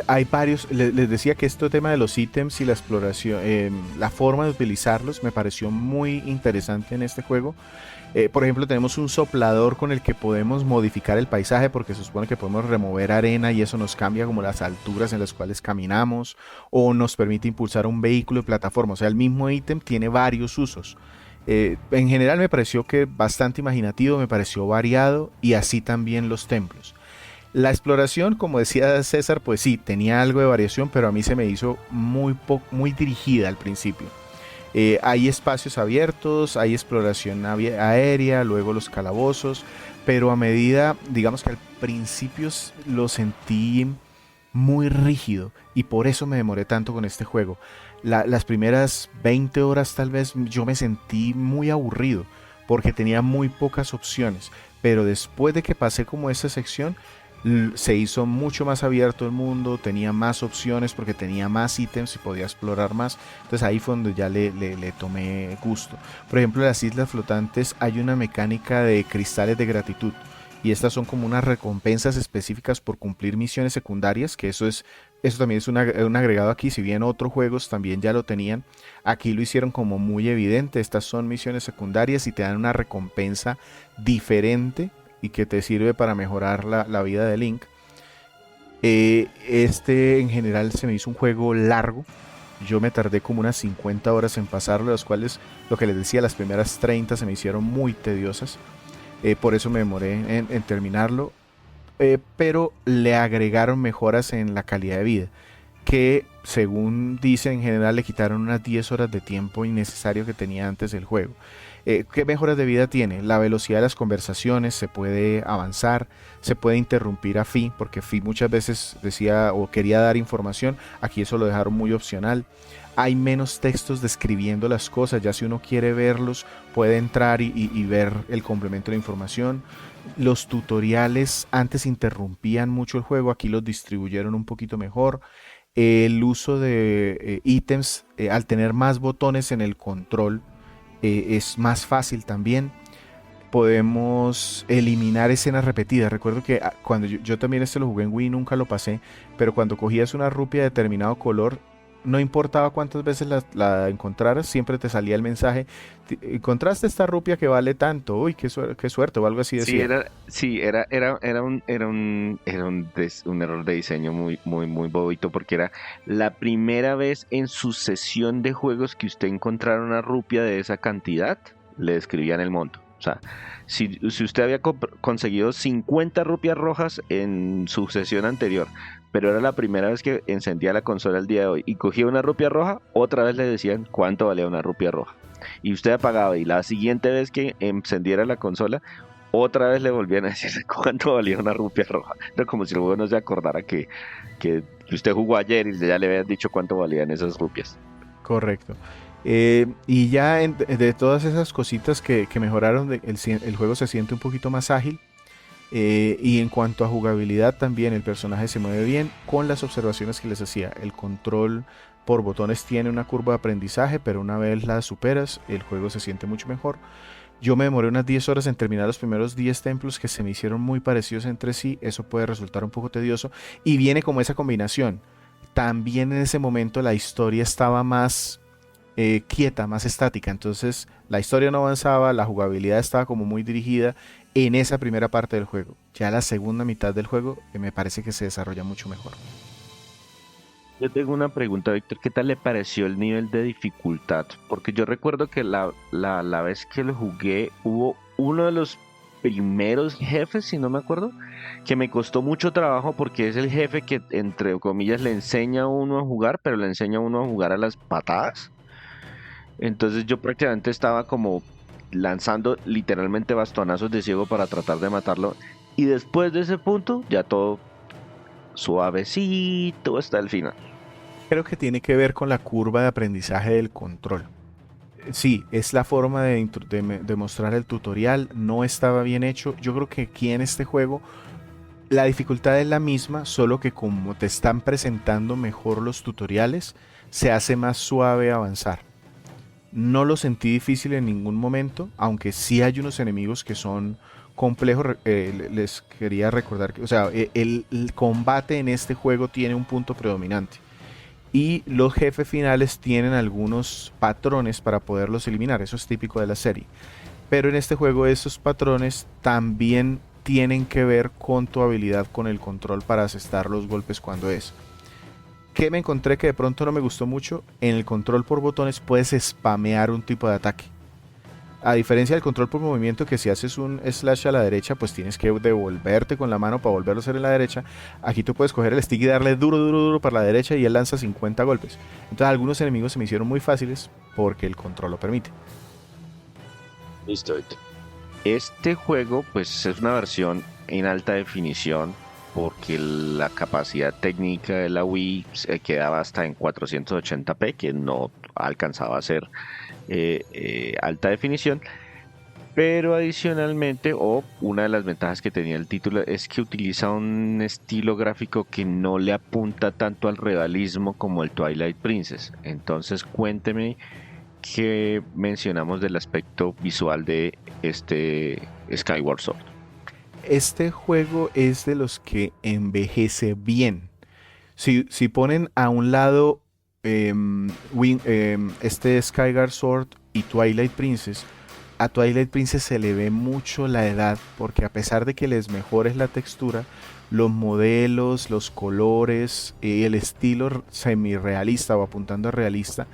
Hay varios, les decía que este tema de los ítems y la exploración, la forma de utilizarlos me pareció muy interesante en este juego. Por ejemplo, tenemos un soplador con el que podemos modificar el paisaje porque se supone que podemos remover arena y eso nos cambia como las alturas en las cuales caminamos o nos permite impulsar un vehículo de plataforma. O sea, el mismo ítem tiene varios usos. En general me pareció que bastante imaginativo, me pareció variado y así también los templos. La exploración, como decía César, pues sí, tenía algo de variación, pero a mí se me hizo muy dirigida al principio. Hay espacios abiertos, hay exploración aérea, luego los calabozos, pero a medida, digamos que al principio lo sentí muy rígido y por eso me demoré tanto con este juego. Las primeras 20 horas tal vez yo me sentí muy aburrido porque tenía muy pocas opciones, pero después de que pasé como esa sección, se hizo mucho más abierto el mundo, tenía más opciones porque tenía más ítems y podía explorar más. Entonces ahí fue donde ya le tomé gusto. Por ejemplo, en las islas flotantes hay una mecánica de cristales de gratitud. Y estas son como unas recompensas específicas por cumplir misiones secundarias, que eso también es un agregado aquí, si bien otros juegos también ya lo tenían, aquí lo hicieron como muy evidente, estas son misiones secundarias y te dan una recompensa diferente y que te sirve para mejorar la vida de Link. Este en general se me hizo un juego largo. Yo me tardé como unas 50 horas en pasarlo, las cuales, lo que les decía, las primeras 30 se me hicieron muy tediosas. Por eso me demoré en terminarlo. Pero le agregaron mejoras en la calidad de vida, que según dicen en general le quitaron unas 10 horas de tiempo innecesario que tenía antes el juego. ¿Qué mejoras de vida tiene? La velocidad de las conversaciones, se puede avanzar, se puede interrumpir a Fi, porque Fi muchas veces decía o quería dar información, aquí eso lo dejaron muy opcional. Hay menos textos describiendo las cosas, ya si uno quiere verlos puede entrar y ver el complemento de la información. Los tutoriales antes interrumpían mucho el juego, aquí los distribuyeron un poquito mejor. El uso de ítems, al tener más botones en el control, es más fácil también. Podemos eliminar escenas repetidas. Recuerdo que cuando yo también lo jugué en Wii, nunca lo pasé, pero cuando cogías una rupia de determinado color, no importaba cuántas veces la encontraras, siempre te salía el mensaje: encontraste esta rupia que vale tanto, uy, qué suerte, o algo así Sí, decía. era un error de diseño muy, muy, muy bobito, porque era la primera vez en su sesión de juegos que usted encontrara una rupia de esa cantidad, le describían el monto. O sea, si usted había conseguido 50 rupias rojas en su sesión anterior, pero era la primera vez que encendía la consola el día de hoy y cogía una rupia roja, otra vez le decían cuánto valía una rupia roja. Y usted apagaba, y la siguiente vez que encendiera la consola, otra vez le volvían a decir cuánto valía una rupia roja. Era como si el juego no se acordara que usted jugó ayer y ya le habían dicho cuánto valían esas rupias. Correcto. Y ya de todas esas cositas que mejoraron, el juego se siente un poquito más ágil. Y en cuanto a jugabilidad también el personaje se mueve bien con las observaciones que les hacía. El control por botones tiene una curva de aprendizaje, pero una vez la superas el juego se siente mucho mejor. Yo me demoré unas 10 horas en terminar los primeros 10 templos que se me hicieron muy parecidos entre sí. Eso puede resultar un poco tedioso y viene como esa combinación. También en ese momento la historia estaba más quieta, más estática. Entonces la historia no avanzaba, la jugabilidad estaba como muy dirigida en esa primera parte del juego. Ya la segunda mitad del juego me parece que se desarrolla mucho mejor. Yo tengo una pregunta, Víctor. ¿Qué tal le pareció el nivel de dificultad? Porque yo recuerdo que la vez que lo jugué hubo uno de los primeros jefes, si no me acuerdo, que me costó mucho trabajo porque es el jefe que, entre comillas, le enseña a uno a jugar, pero le enseña a uno a jugar a las patadas. Entonces yo prácticamente estaba como lanzando literalmente bastonazos de ciego para tratar de matarlo. y después de ese punto ya todo suavecito hasta el final. Creo que tiene que ver con la curva de aprendizaje del control. Sí, es la forma de mostrar el tutorial, no estaba bien hecho. Yo creo que aquí en este juego la dificultad es la misma, solo que como te están presentando mejor los tutoriales, se hace más suave avanzar. No lo sentí difícil en ningún momento, aunque sí hay unos enemigos que son complejos. Les quería recordar que, o sea, el combate en este juego tiene un punto predominante. Y los jefes finales tienen algunos patrones para poderlos eliminar. Eso es típico de la serie. Pero en este juego esos patrones también tienen que ver con tu habilidad con el control para asestar los golpes cuando es. ¿Qué me encontré que de pronto no me gustó mucho? En el control por botones puedes spamear un tipo de ataque. A diferencia del control por movimiento, que si haces un slash a la derecha, pues tienes que devolverte con la mano para volverlo a hacer en la derecha. Aquí tú puedes coger el stick y darle duro, duro, duro para la derecha y él lanza 50 golpes. Entonces algunos enemigos se me hicieron muy fáciles porque el control lo permite. Listo. Este juego pues es una versión en alta definición porque la capacidad técnica de la Wii se quedaba hasta en 480p, que no alcanzaba a ser alta definición. Pero adicionalmente, una de las ventajas que tenía el título es que utiliza un estilo gráfico que no le apunta tanto al realismo como el Twilight Princess. Entonces cuénteme qué mencionamos del aspecto visual de este Skyward Sword. Este juego es de los que envejece bien. Si ponen a un lado este Skyward Sword y Twilight Princess, a Twilight Princess se le ve mucho la edad, porque a pesar de que les mejores la textura, los modelos, los colores y el estilo semi-realista o apuntando a realista,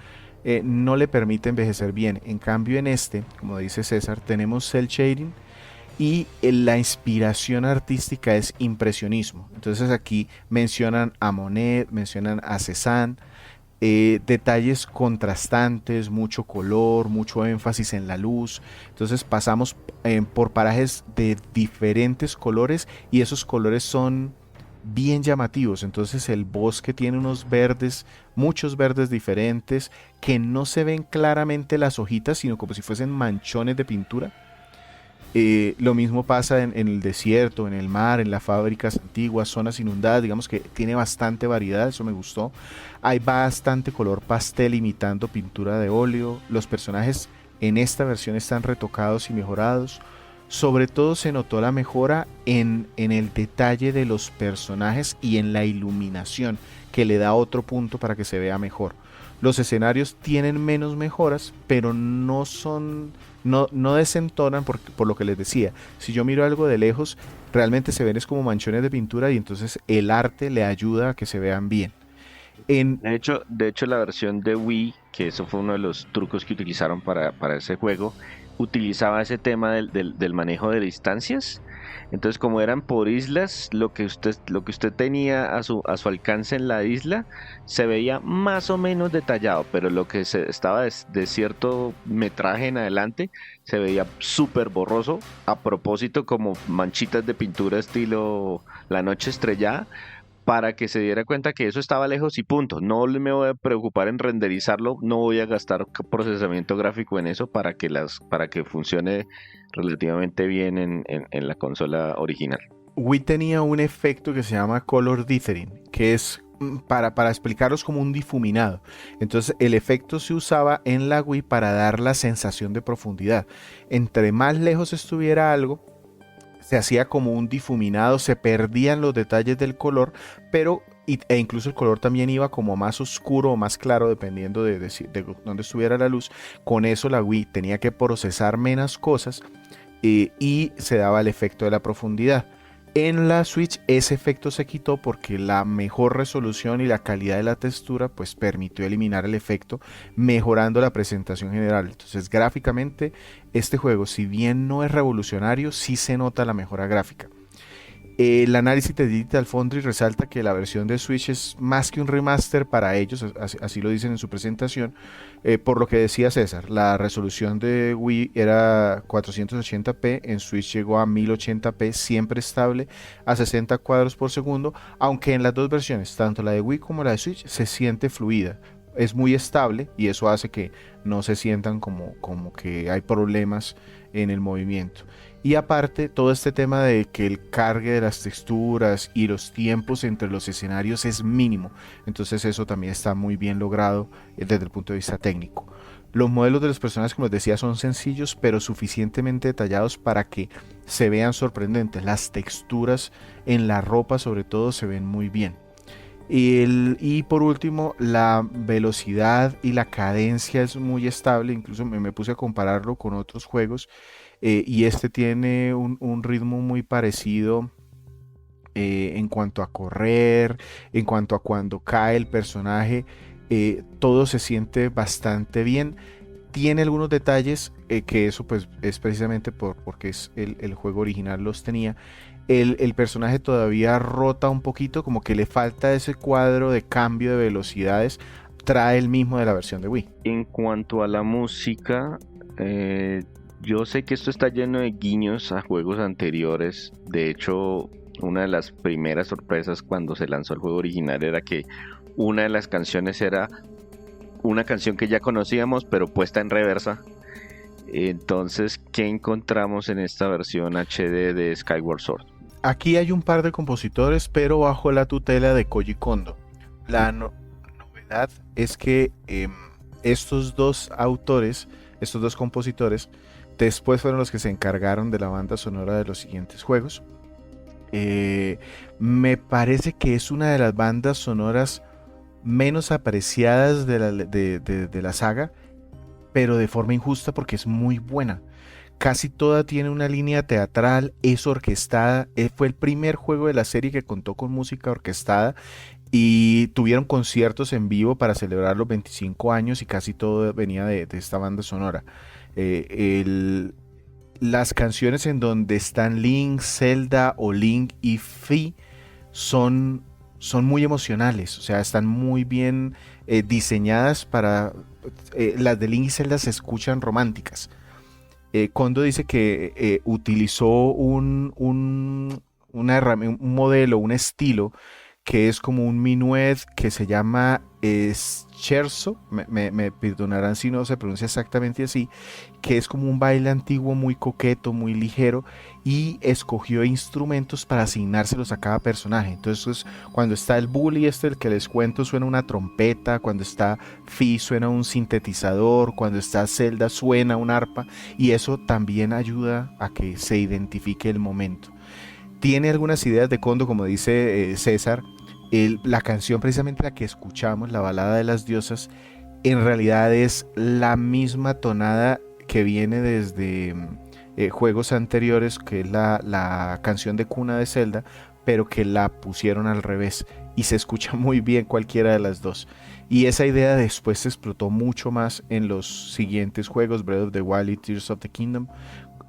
no le permite envejecer bien. En cambio en este, como dice César, tenemos cel shading y la inspiración artística es impresionismo. Entonces aquí mencionan a Monet, mencionan a Cézanne, detalles contrastantes, mucho color, mucho énfasis en la luz. Entonces pasamos por parajes de diferentes colores y esos colores son bien llamativos. Entonces el bosque tiene unos verdes, muchos verdes diferentes que no se ven claramente las hojitas, sino como si fuesen manchones de pintura. Lo mismo pasa en el desierto, en el mar, en las fábricas antiguas, zonas inundadas. Digamos que tiene bastante variedad, eso me gustó. Hay bastante color pastel imitando pintura de óleo. Los personajes en esta versión están retocados y mejorados. Sobre todo se notó la mejora en el detalle de los personajes y en la iluminación, que le da otro punto para que se vea mejor. Los escenarios tienen menos mejoras, pero no son, no desentonan por lo que les decía. Si yo miro algo de lejos, realmente se ven es como manchones de pintura y entonces el arte le ayuda a que se vean bien. De hecho, la versión de Wii, que eso fue uno de los trucos que utilizaron para ese juego, utilizaba ese tema del manejo de distancias. Entonces, como eran por islas, lo que usted tenía a su alcance en la isla se veía más o menos detallado, pero lo que estaba de cierto metraje en adelante se veía súper borroso, a propósito como manchitas de pintura estilo La Noche Estrellada, para que se diera cuenta que eso estaba lejos y punto. No me voy a preocupar en renderizarlo, no voy a gastar procesamiento gráfico en eso para que funcione relativamente bien en la consola original. Wii tenía un efecto que se llama color dithering, que es para explicarlos como un difuminado. Entonces el efecto se usaba en la Wii para dar la sensación de profundidad. Entre más lejos estuviera algo, se hacía como un difuminado, se perdían los detalles del color, pero e incluso el color también iba como más oscuro o más claro dependiendo de dónde estuviera la luz. Con eso la Wii tenía que procesar menos cosas y se daba el efecto de la profundidad. En la Switch ese efecto se quitó porque la mejor resolución y la calidad de la textura pues permitió eliminar el efecto, mejorando la presentación general. Entonces gráficamente este juego, si bien no es revolucionario, sí se nota la mejora gráfica. El análisis de Digital Foundry resalta que la versión de Switch es más que un remaster para ellos, así lo dicen en su presentación, por lo que decía César, la resolución de Wii era 480p, en Switch llegó a 1080p, siempre estable a 60 cuadros por segundo, aunque en las dos versiones, tanto la de Wii como la de Switch, se siente fluida. Es muy estable y eso hace que no se sientan como que hay problemas en el movimiento. Y aparte, todo este tema de que el cargue de las texturas y los tiempos entre los escenarios es mínimo. Entonces eso también está muy bien logrado desde el punto de vista técnico. Los modelos de los personajes, como les decía, son sencillos, pero suficientemente detallados para que se vean sorprendentes. Las texturas en la ropa, sobre todo, se ven muy bien. Y por último, la velocidad y la cadencia es muy estable. Incluso me puse a compararlo con otros juegos y este tiene un ritmo muy parecido en cuanto a correr, en cuanto a cuando cae el personaje. Todo se siente bastante bien. Tiene algunos detalles que eso pues es precisamente porque es el juego original los tenía. El personaje todavía rota un poquito, como que le falta ese cuadro de cambio de velocidades. Trae el mismo de la versión de Wii. En cuanto a la música, yo sé que esto está lleno de guiños a juegos anteriores. De hecho, una de las primeras sorpresas cuando se lanzó el juego original era que una de las canciones era una canción que ya conocíamos, pero puesta en reversa. Entonces, ¿qué encontramos en esta versión HD de Skyward Sword? Aquí hay un par de compositores, pero bajo la tutela de Koji Kondo. La novedad es que estos dos autores, estos dos compositores, después fueron los que se encargaron de la banda sonora de los siguientes juegos. Me parece que es una de las bandas sonoras menos apreciadas de la saga, pero de forma injusta porque es muy buena. Casi toda tiene una línea teatral, es orquestada. Fue el primer juego de la serie que contó con música orquestada y tuvieron conciertos en vivo para celebrar los 25 años y casi todo venía de esta banda sonora. Las canciones en donde están Link, Zelda o Link y Fi son muy emocionales, o sea, están muy bien diseñadas para... las de Link y Zelda se escuchan románticas. Kondo dice que utilizó un modelo, un estilo que es como un minuet que se llama scherzo, me perdonarán si no se pronuncia exactamente así, que es como un baile antiguo muy coqueto, muy ligero, y escogió instrumentos para asignárselos a cada personaje. Entonces cuando está el bully el que les cuento suena una trompeta, cuando está Fi suena un sintetizador, cuando está Zelda suena un arpa, y eso también ayuda a que se identifique el momento. Tiene algunas ideas de Kondo, como dice César. La canción precisamente la que escuchamos, la balada de las diosas, en realidad es la misma tonada que viene desde juegos anteriores, que es la canción de cuna de Zelda, pero que la pusieron al revés y se escucha muy bien cualquiera de las dos. Y esa idea después se explotó mucho más en los siguientes juegos, Breath of the Wild y Tears of the Kingdom.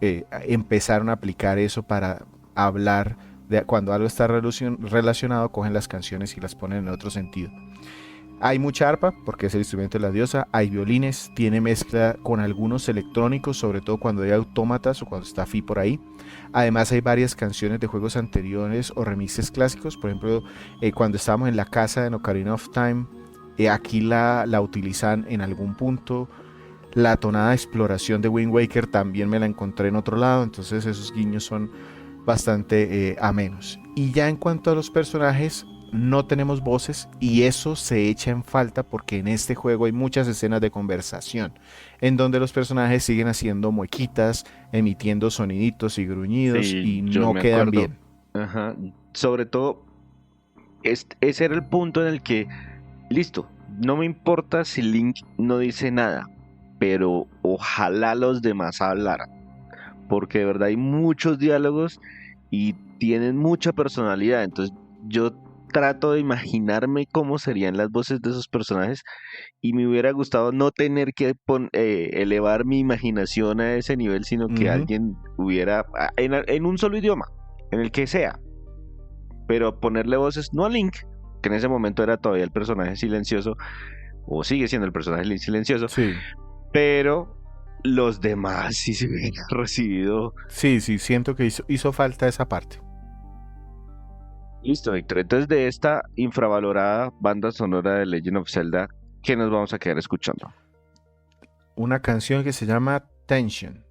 Empezaron a aplicar eso para hablar de cuando algo está relacionado, cogen las canciones y las ponen en otro sentido. Hay mucha arpa porque es el instrumento de la diosa, hay violines, tiene mezcla con algunos electrónicos, sobre todo cuando hay autómatas o cuando está Fi por ahí. Además hay varias canciones de juegos anteriores o remixes clásicos, por ejemplo cuando estábamos en la casa de Ocarina of Time, aquí la utilizan en algún punto. La tonada de exploración de Wind Waker también me la encontré en otro lado, entonces esos guiños son bastante amenos. Y ya en cuanto a los personajes, no tenemos voces y eso se echa en falta porque en este juego hay muchas escenas de conversación en donde los personajes siguen haciendo muequitas, emitiendo soniditos y gruñidos Sí, y yo no me quedan acuerdo. bien. Ajá. Sobre todo, ese era el punto en el que, listo, no me importa si Link no dice nada, pero ojalá los demás hablaran, porque de verdad hay muchos diálogos y tienen mucha personalidad. Entonces yo trato de imaginarme cómo serían las voces de esos personajes y me hubiera gustado no tener que elevar mi imaginación a ese nivel, sino que Ujú. alguien hubiera en un solo idioma, en el que sea. pero ponerle voces no a Link, que en ese momento era todavía el personaje silencioso, o sigue siendo el personaje silencioso, Sí. pero los demás sí se hubieran recibido. Sí, siento que hizo falta esa parte. Listo, Víctor. Entonces, de esta infravalorada banda sonora de Legend of Zelda, ¿qué nos vamos a quedar escuchando? Una canción que se llama Tensión.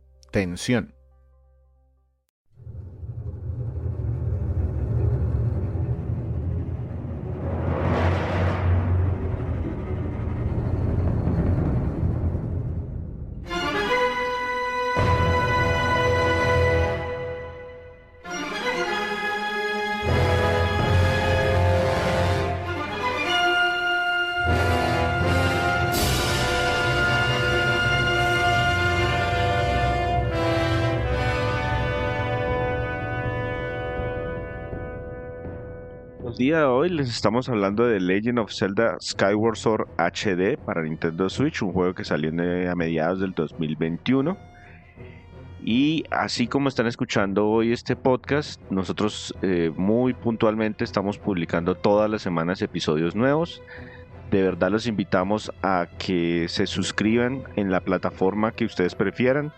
El día de hoy les estamos hablando de Legend of Zelda Skyward Sword HD para Nintendo Switch, un juego que salió a mediados del 2021. Y así como están escuchando hoy este podcast, nosotros muy puntualmente estamos publicando todas las semanas episodios nuevos. De verdad los invitamos a que se suscriban en la plataforma que ustedes prefieran.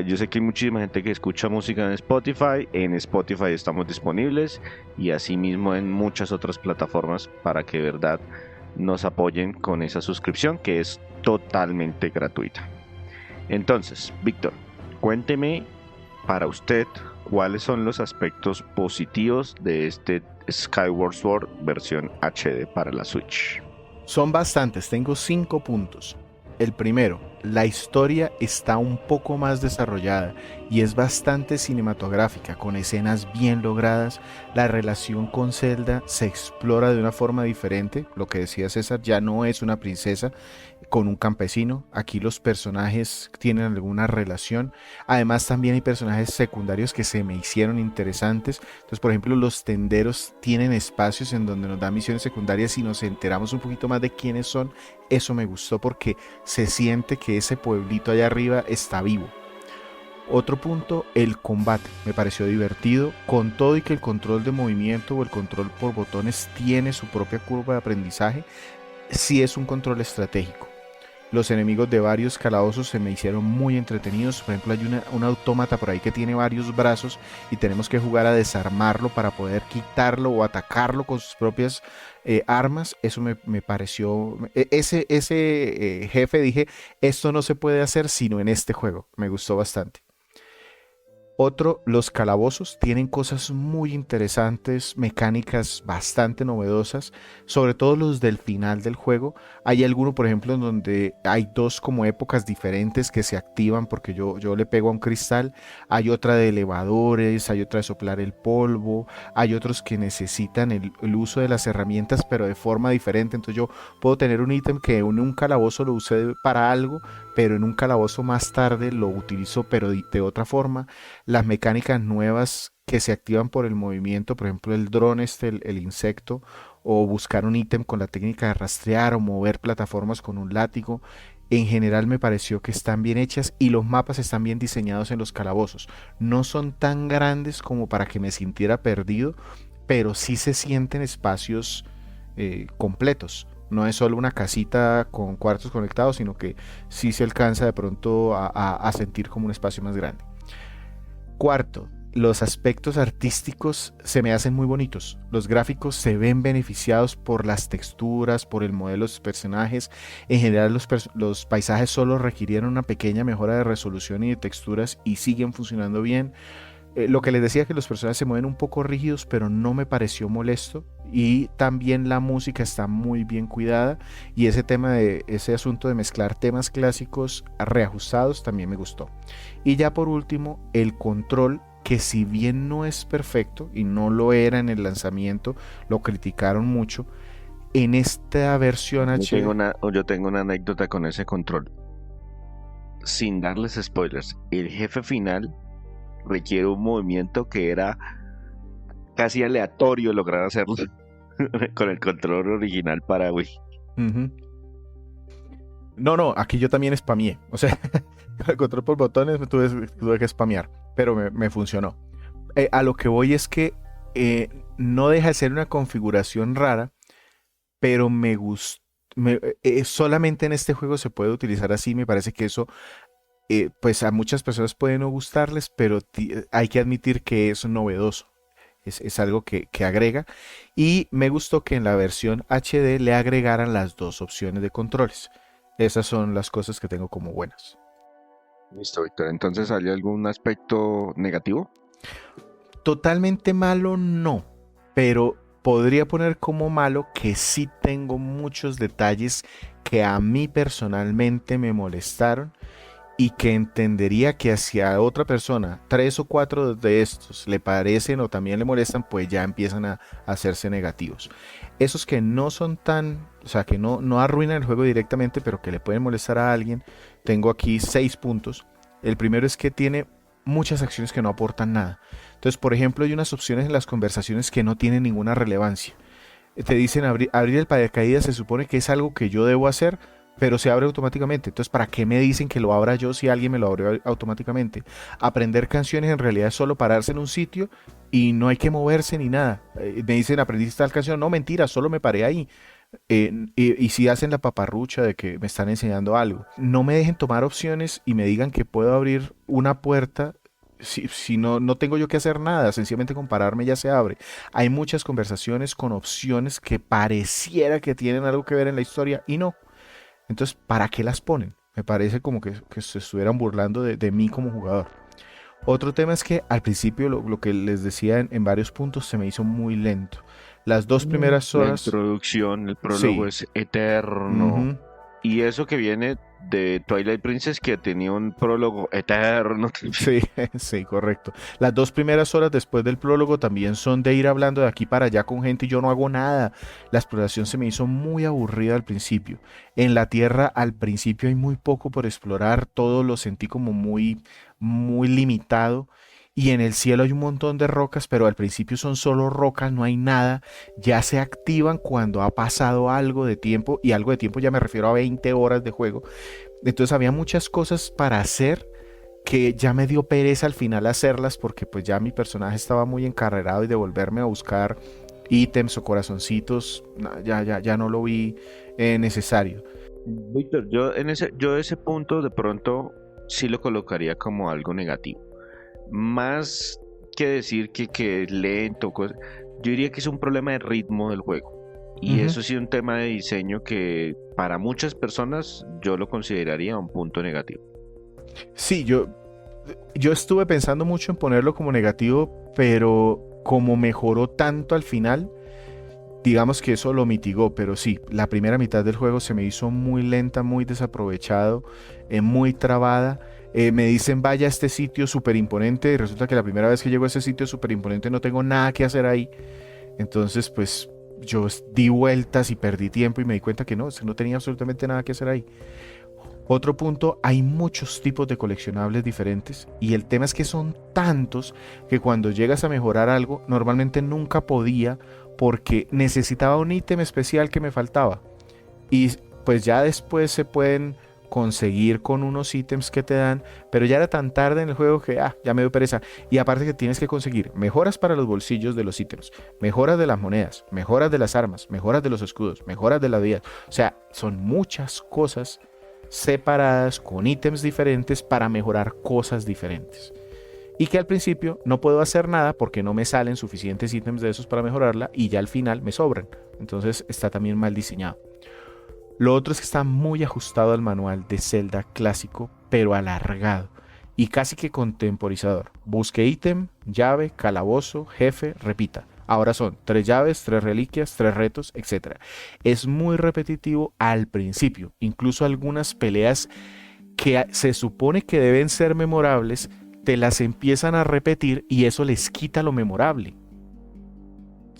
Yo sé que hay muchísima gente que escucha música en Spotify. En Spotify estamos disponibles y asimismo en muchas otras plataformas para que de verdad nos apoyen con esa suscripción que es totalmente gratuita. Entonces, Víctor, cuénteme para usted cuáles son los aspectos positivos de este Skyward Sword versión HD para la Switch. Son bastantes, tengo 5 puntos. El primero, la historia está un poco más desarrollada y es bastante cinematográfica, con escenas bien logradas. La relación con Zelda se explora de una forma diferente. Lo que decía César, ya no es una princesa con un campesino. Aquí los personajes tienen alguna relación. Además también hay personajes secundarios que se me hicieron interesantes. Entonces, por ejemplo, los tenderos tienen espacios en donde nos dan misiones secundarias y nos enteramos un poquito más de quiénes son. Eso me gustó porque se siente que ese pueblito allá arriba está vivo. Otro punto, el combate. Me pareció divertido, con todo y que el control de movimiento o el control por botones tiene su propia curva de aprendizaje, sí es un control estratégico. Los enemigos de varios calabozos se me hicieron muy entretenidos. Por ejemplo, hay un autómata por ahí que tiene varios brazos y tenemos que jugar a desarmarlo para poder quitarlo o atacarlo con sus propias armas. Eso me pareció... Ese jefe dije, esto no se puede hacer sino en este juego. Me gustó bastante. Otro, los calabozos tienen cosas muy interesantes, mecánicas bastante novedosas, sobre todo los del final del juego. Hay alguno, por ejemplo, en donde hay dos como épocas diferentes que se activan porque yo le pego a un cristal. Hay otra de elevadores, hay otra de soplar el polvo, hay otros que necesitan el uso de las herramientas pero de forma diferente. Entonces yo puedo tener un ítem que en un calabozo lo usé para algo, pero en un calabozo más tarde lo utilizo pero de otra forma. Las mecánicas nuevas que se activan por el movimiento, por ejemplo el dron el insecto, o buscar un ítem con la técnica de rastrear o mover plataformas con un látigo, en general me pareció que están bien hechas y los mapas están bien diseñados en los calabozos. No son tan grandes como para que me sintiera perdido, pero sí se sienten espacios completos. No es solo una casita con cuartos conectados, sino que sí se alcanza de pronto a sentir como un espacio más grande. Cuarto, los aspectos artísticos se me hacen muy bonitos. Los gráficos se ven beneficiados por las texturas, por el modelo de los personajes. En general los paisajes solo requirieron una pequeña mejora de resolución y de texturas y siguen funcionando bien. Lo que les decía, que los personajes se mueven un poco rígidos, pero no me pareció molesto. Y también la música está muy bien cuidada. Y ese asunto de mezclar temas clásicos reajustados también me gustó. Y ya por último, el control, que si bien no es perfecto y no lo era en el lanzamiento, lo criticaron mucho. En esta versión HD... Yo tengo una anécdota con ese control. Sin darles spoilers, el jefe final requiere un movimiento que era casi aleatorio lograr hacerlo con el control original para Wii. No, aquí yo también spameé. O sea, el control por botones tuve que spamear, pero me funcionó. A lo que voy es que no deja de ser una configuración rara, pero me gusta. Solamente en este juego se puede utilizar así. Me parece que eso, pues a muchas personas puede no gustarles, pero hay que admitir que es novedoso. Es algo que agrega. Y me gustó que en la versión HD le agregaran las dos opciones de controles. Esas son las cosas que tengo como buenas. Listo, Víctor. Entonces, ¿hay algún aspecto negativo? Totalmente malo no, pero podría poner como malo que sí tengo muchos detalles que a mí personalmente me molestaron y que entendería que hacia otra persona, 3 o 4 de estos le parecen o también le molestan, pues ya empiezan a hacerse negativos. Esos que no son tan, o sea, que no arruinan el juego directamente, pero que le pueden molestar a alguien, tengo aquí 6 puntos. El primero es que tiene muchas acciones que no aportan nada. Entonces, por ejemplo, hay unas opciones en las conversaciones que no tienen ninguna relevancia. Te dicen abrir el paracaídas, se supone que es algo que yo debo hacer, pero se abre automáticamente. Entonces, ¿para qué me dicen que lo abra yo si alguien me lo abrió automáticamente? Aprender canciones en realidad es solo pararse en un sitio y no hay que moverse ni nada. Me dicen, ¿aprendiste tal canción? No, mentira, solo me paré ahí. Y si hacen la paparrucha de que me están enseñando algo, no me dejen tomar opciones y me digan que puedo abrir una puerta si no tengo yo que hacer nada, sencillamente con pararme ya se abre. Hay muchas conversaciones con opciones que pareciera que tienen algo que ver en la historia y no. Entonces, ¿para qué las ponen? Me parece como que se estuvieran burlando de mí como jugador. Otro tema es que al principio lo que les decía en varios puntos se me hizo muy lento. Las dos primeras La horas, introducción, el prólogo sí. es eterno. Ujú. Y eso que viene de Twilight Princess, que tenía un prólogo eterno. Sí, sí, correcto. Las 2 primeras horas después del prólogo también son de ir hablando de aquí para allá con gente y yo no hago nada. La exploración se me hizo muy aburrida al principio. En la Tierra al principio hay muy poco por explorar, todo lo sentí como muy limitado. Y en el cielo hay un montón de rocas, pero al principio son solo rocas, no hay nada. Ya se activan cuando ha pasado algo de tiempo, y algo de tiempo ya me refiero a 20 horas de juego. Entonces había muchas cosas para hacer que ya me dio pereza al final hacerlas porque pues ya mi personaje estaba muy encarrerado y de volverme a buscar ítems o corazoncitos, ya no lo vi necesario. Víctor, yo ese punto de pronto sí lo colocaría como algo negativo. Más que decir que es lento, yo diría que es un problema de ritmo del juego. Y Ujú. eso sí, un tema de diseño que para muchas personas yo lo consideraría un punto negativo. Sí, yo estuve pensando mucho en ponerlo como negativo, pero como mejoró tanto al final, digamos que eso lo mitigó, pero sí, la primera mitad del juego se me hizo muy lenta, muy desaprovechado, muy trabada. Me dicen vaya a este sitio súper imponente y resulta que la primera vez que llego a ese sitio súper imponente no tengo nada que hacer ahí. Entonces pues yo di vueltas y perdí tiempo y me di cuenta que no tenía absolutamente nada que hacer ahí. Otro punto, hay muchos tipos de coleccionables diferentes y el tema es que son tantos que cuando llegas a mejorar algo normalmente nunca podía porque necesitaba un ítem especial que me faltaba y pues ya después se pueden conseguir con unos ítems que te dan, pero ya era tan tarde en el juego que ya me dio pereza. Y aparte que tienes que conseguir mejoras para los bolsillos de los ítems, mejoras de las monedas, mejoras de las armas, mejoras de los escudos, mejoras de la vida. O sea, son muchas cosas separadas con ítems diferentes para mejorar cosas diferentes. Y que al principio no puedo hacer nada porque no me salen suficientes ítems de esos para mejorarla y ya al final me sobran. Entonces está también mal diseñado. Lo otro es que está muy ajustado al manual de Zelda clásico, pero alargado y casi que contemporizador. Busque ítem, llave, calabozo, jefe, repita. Ahora son 3 llaves, 3 reliquias, 3 retos, etc. Es muy repetitivo al principio. Incluso algunas peleas que se supone que deben ser memorables, te las empiezan a repetir y eso les quita lo memorable.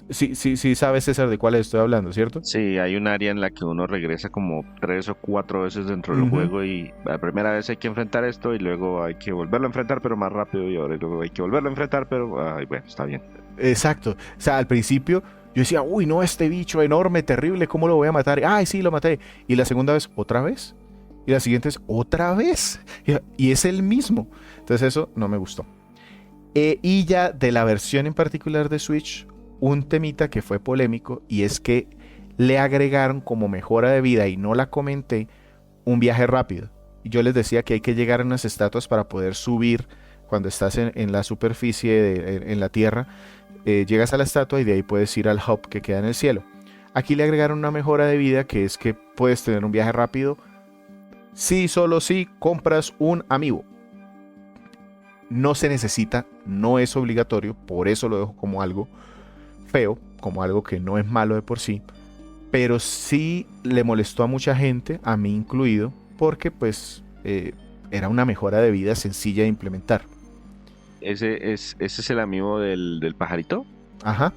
Sí, sabes, César, de cuál estoy hablando, ¿cierto? Sí, hay un área en la que uno regresa como 3 o 4 veces dentro del Ujú. juego y la primera vez hay que enfrentar esto y luego hay que volverlo a enfrentar pero más rápido y ahora luego hay que volverlo a enfrentar pero ay, bueno, está bien. Exacto. O sea, al principio yo decía, uy, no, este bicho enorme, terrible, ¿cómo lo voy a matar? Ay, sí, lo maté. Y la segunda vez, ¿otra vez? Y la siguiente es, ¿otra vez? Y es el mismo. Entonces eso no me gustó. Y ya de la versión en particular de Switch, un temita que fue polémico, y es que le agregaron como mejora de vida, y no la comenté, un viaje rápido. Y yo les decía que hay que llegar a unas estatuas para poder subir cuando estás en la superficie, en la tierra. Llegas a la estatua y de ahí puedes ir al hub que queda en el cielo. Aquí le agregaron una mejora de vida, que es que puedes tener un viaje rápido si solo si compras un amiibo. No se necesita, no es obligatorio, por eso lo dejo como algo feo, como algo que no es malo de por sí, pero sí le molestó a mucha gente, a mí incluido, porque pues era una mejora de vida sencilla de implementar. Ese es el amigo del pajarito. Ajá,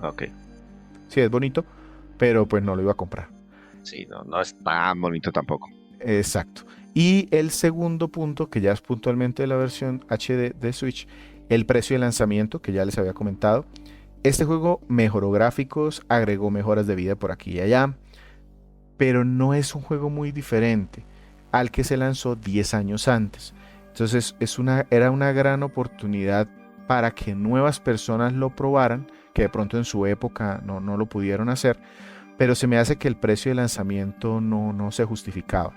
Ok. sí es bonito, pero pues no lo iba a comprar. Sí, no es tan bonito tampoco. Exacto. Y el segundo punto, que ya es puntualmente de la versión HD de Switch, el precio de lanzamiento, que ya les había comentado. Este juego mejoró gráficos, agregó mejoras de vida por aquí y allá, pero no es un juego muy diferente al que se lanzó 10 años antes. Entonces era una gran oportunidad para que nuevas personas lo probaran, que de pronto en su época no lo pudieron hacer, pero se me hace que el precio de lanzamiento no se justificaba.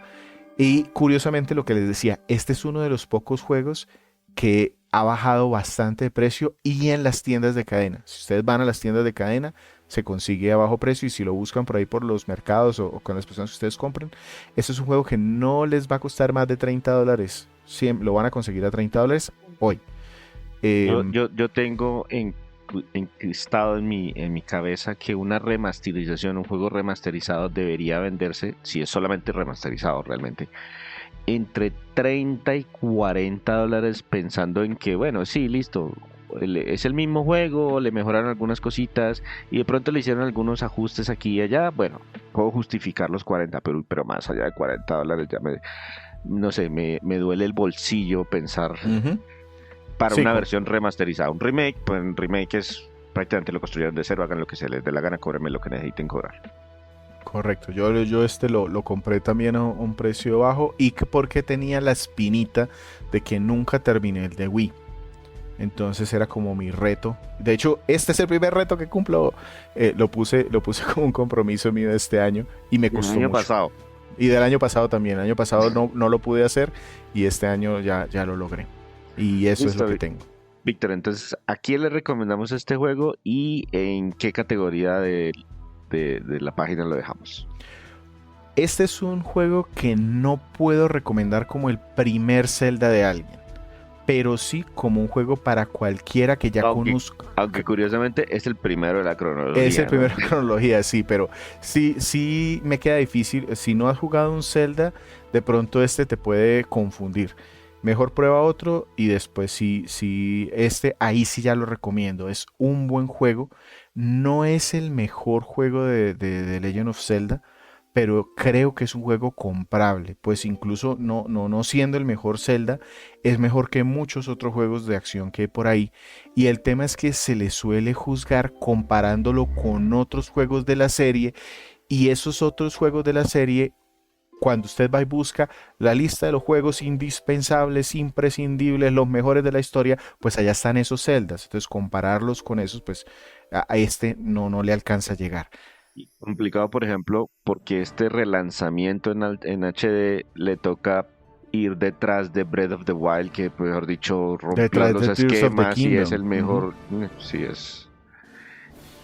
Y curiosamente lo que les decía, este es uno de los pocos juegos que ha bajado bastante de precio, y en las tiendas de cadena. Si ustedes van a las tiendas de cadena, se consigue a bajo precio, y si lo buscan por ahí por los mercados o con las personas que ustedes compren, este es un juego que no les va a costar más de $30. Lo van a conseguir a $30 hoy. Yo tengo encristado en mi cabeza que una remasterización, un juego remasterizado debería venderse, si es solamente remasterizado realmente, entre 30 y $40, pensando en que, bueno, sí, listo, es el mismo juego, le mejoraron algunas cositas y de pronto le hicieron algunos ajustes aquí y allá. Bueno, puedo justificar los 40, pero más allá de $40 ya no sé, me duele el bolsillo pensar para Sí, una versión remasterizada. Un remake, pues un remake es prácticamente lo construyeron de cero, hagan lo que se les dé la gana, cóbrenme lo que necesiten cobrar. correcto. Yo lo compré también a un precio bajo, y que porque tenía la espinita de que nunca terminé el de Wii. Entonces era como mi reto. De hecho, este es el primer reto que cumplo. Lo puse como un compromiso mío de este año, y me El costó año mucho. pasado. Y del año pasado también. El año pasado no lo pude hacer, y este año ya lo logré. Y eso es Listo, lo que tengo. Víctor, entonces, ¿a quién le recomendamos este juego y en qué categoría de la página lo dejamos? Este es un juego que no puedo recomendar como el primer Zelda de alguien, pero sí como un juego para cualquiera que ya conozca. Aunque curiosamente es el primero de la cronología. Es el ¿no? primero de cronología, sí, pero sí me queda difícil. Si no has jugado un Zelda, de pronto este te puede confundir. Mejor prueba otro, y después ahí sí ya lo recomiendo. Es un buen juego. No es el mejor juego de Legend of Zelda, pero creo que es un juego comprable. Pues incluso no siendo el mejor Zelda, es mejor que muchos otros juegos de acción que hay por ahí. Y el tema es que se le suele juzgar comparándolo con otros juegos de la serie, y esos otros juegos de la serie, cuando usted va y busca la lista de los juegos indispensables, imprescindibles, los mejores de la historia, pues allá están esos Zeldas. Entonces compararlos con esos, pues a este no le alcanza a llegar. Complicado, por ejemplo, porque este relanzamiento en HD le toca ir detrás de Breath of the Wild, que mejor dicho rompió Detrás los de Tears of the esquemas y es Kingdom. el mejor. Sí, es.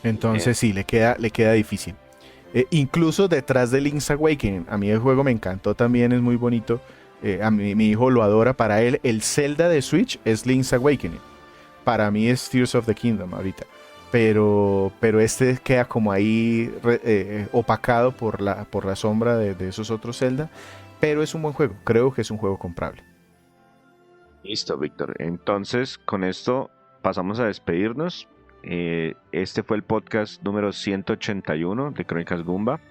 eh, Entonces sí, le queda difícil. Incluso detrás de Link's Awakening, a mí el juego me encantó también, es muy bonito. A mí, mi hijo lo adora. Para él, el Zelda de Switch es Link's Awakening. Para mí es Tears of the Kingdom ahorita. Pero este queda como ahí opacado por la sombra de esos otros Zelda. Pero es un buen juego, creo que es un juego comprable. Listo, Víctor. Entonces, con esto pasamos a despedirnos. Este fue el podcast número 181 de Crónicas Goomba.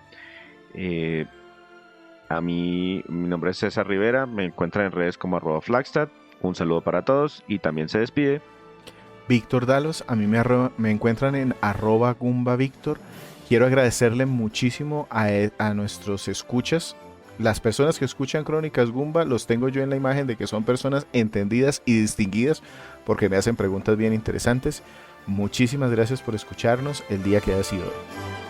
Mi nombre es César Rivera, me encuentran en redes como @Flagstad. Un saludo para todos y también se despide Víctor Dalos, a mí me encuentran en @GumbaVictor. Quiero agradecerle muchísimo a nuestros escuchas las personas que escuchan Crónicas Goomba los tengo yo en la imagen de que son personas entendidas y distinguidas porque me hacen preguntas bien interesantes. Muchísimas gracias por escucharnos el día que haya sido hoy.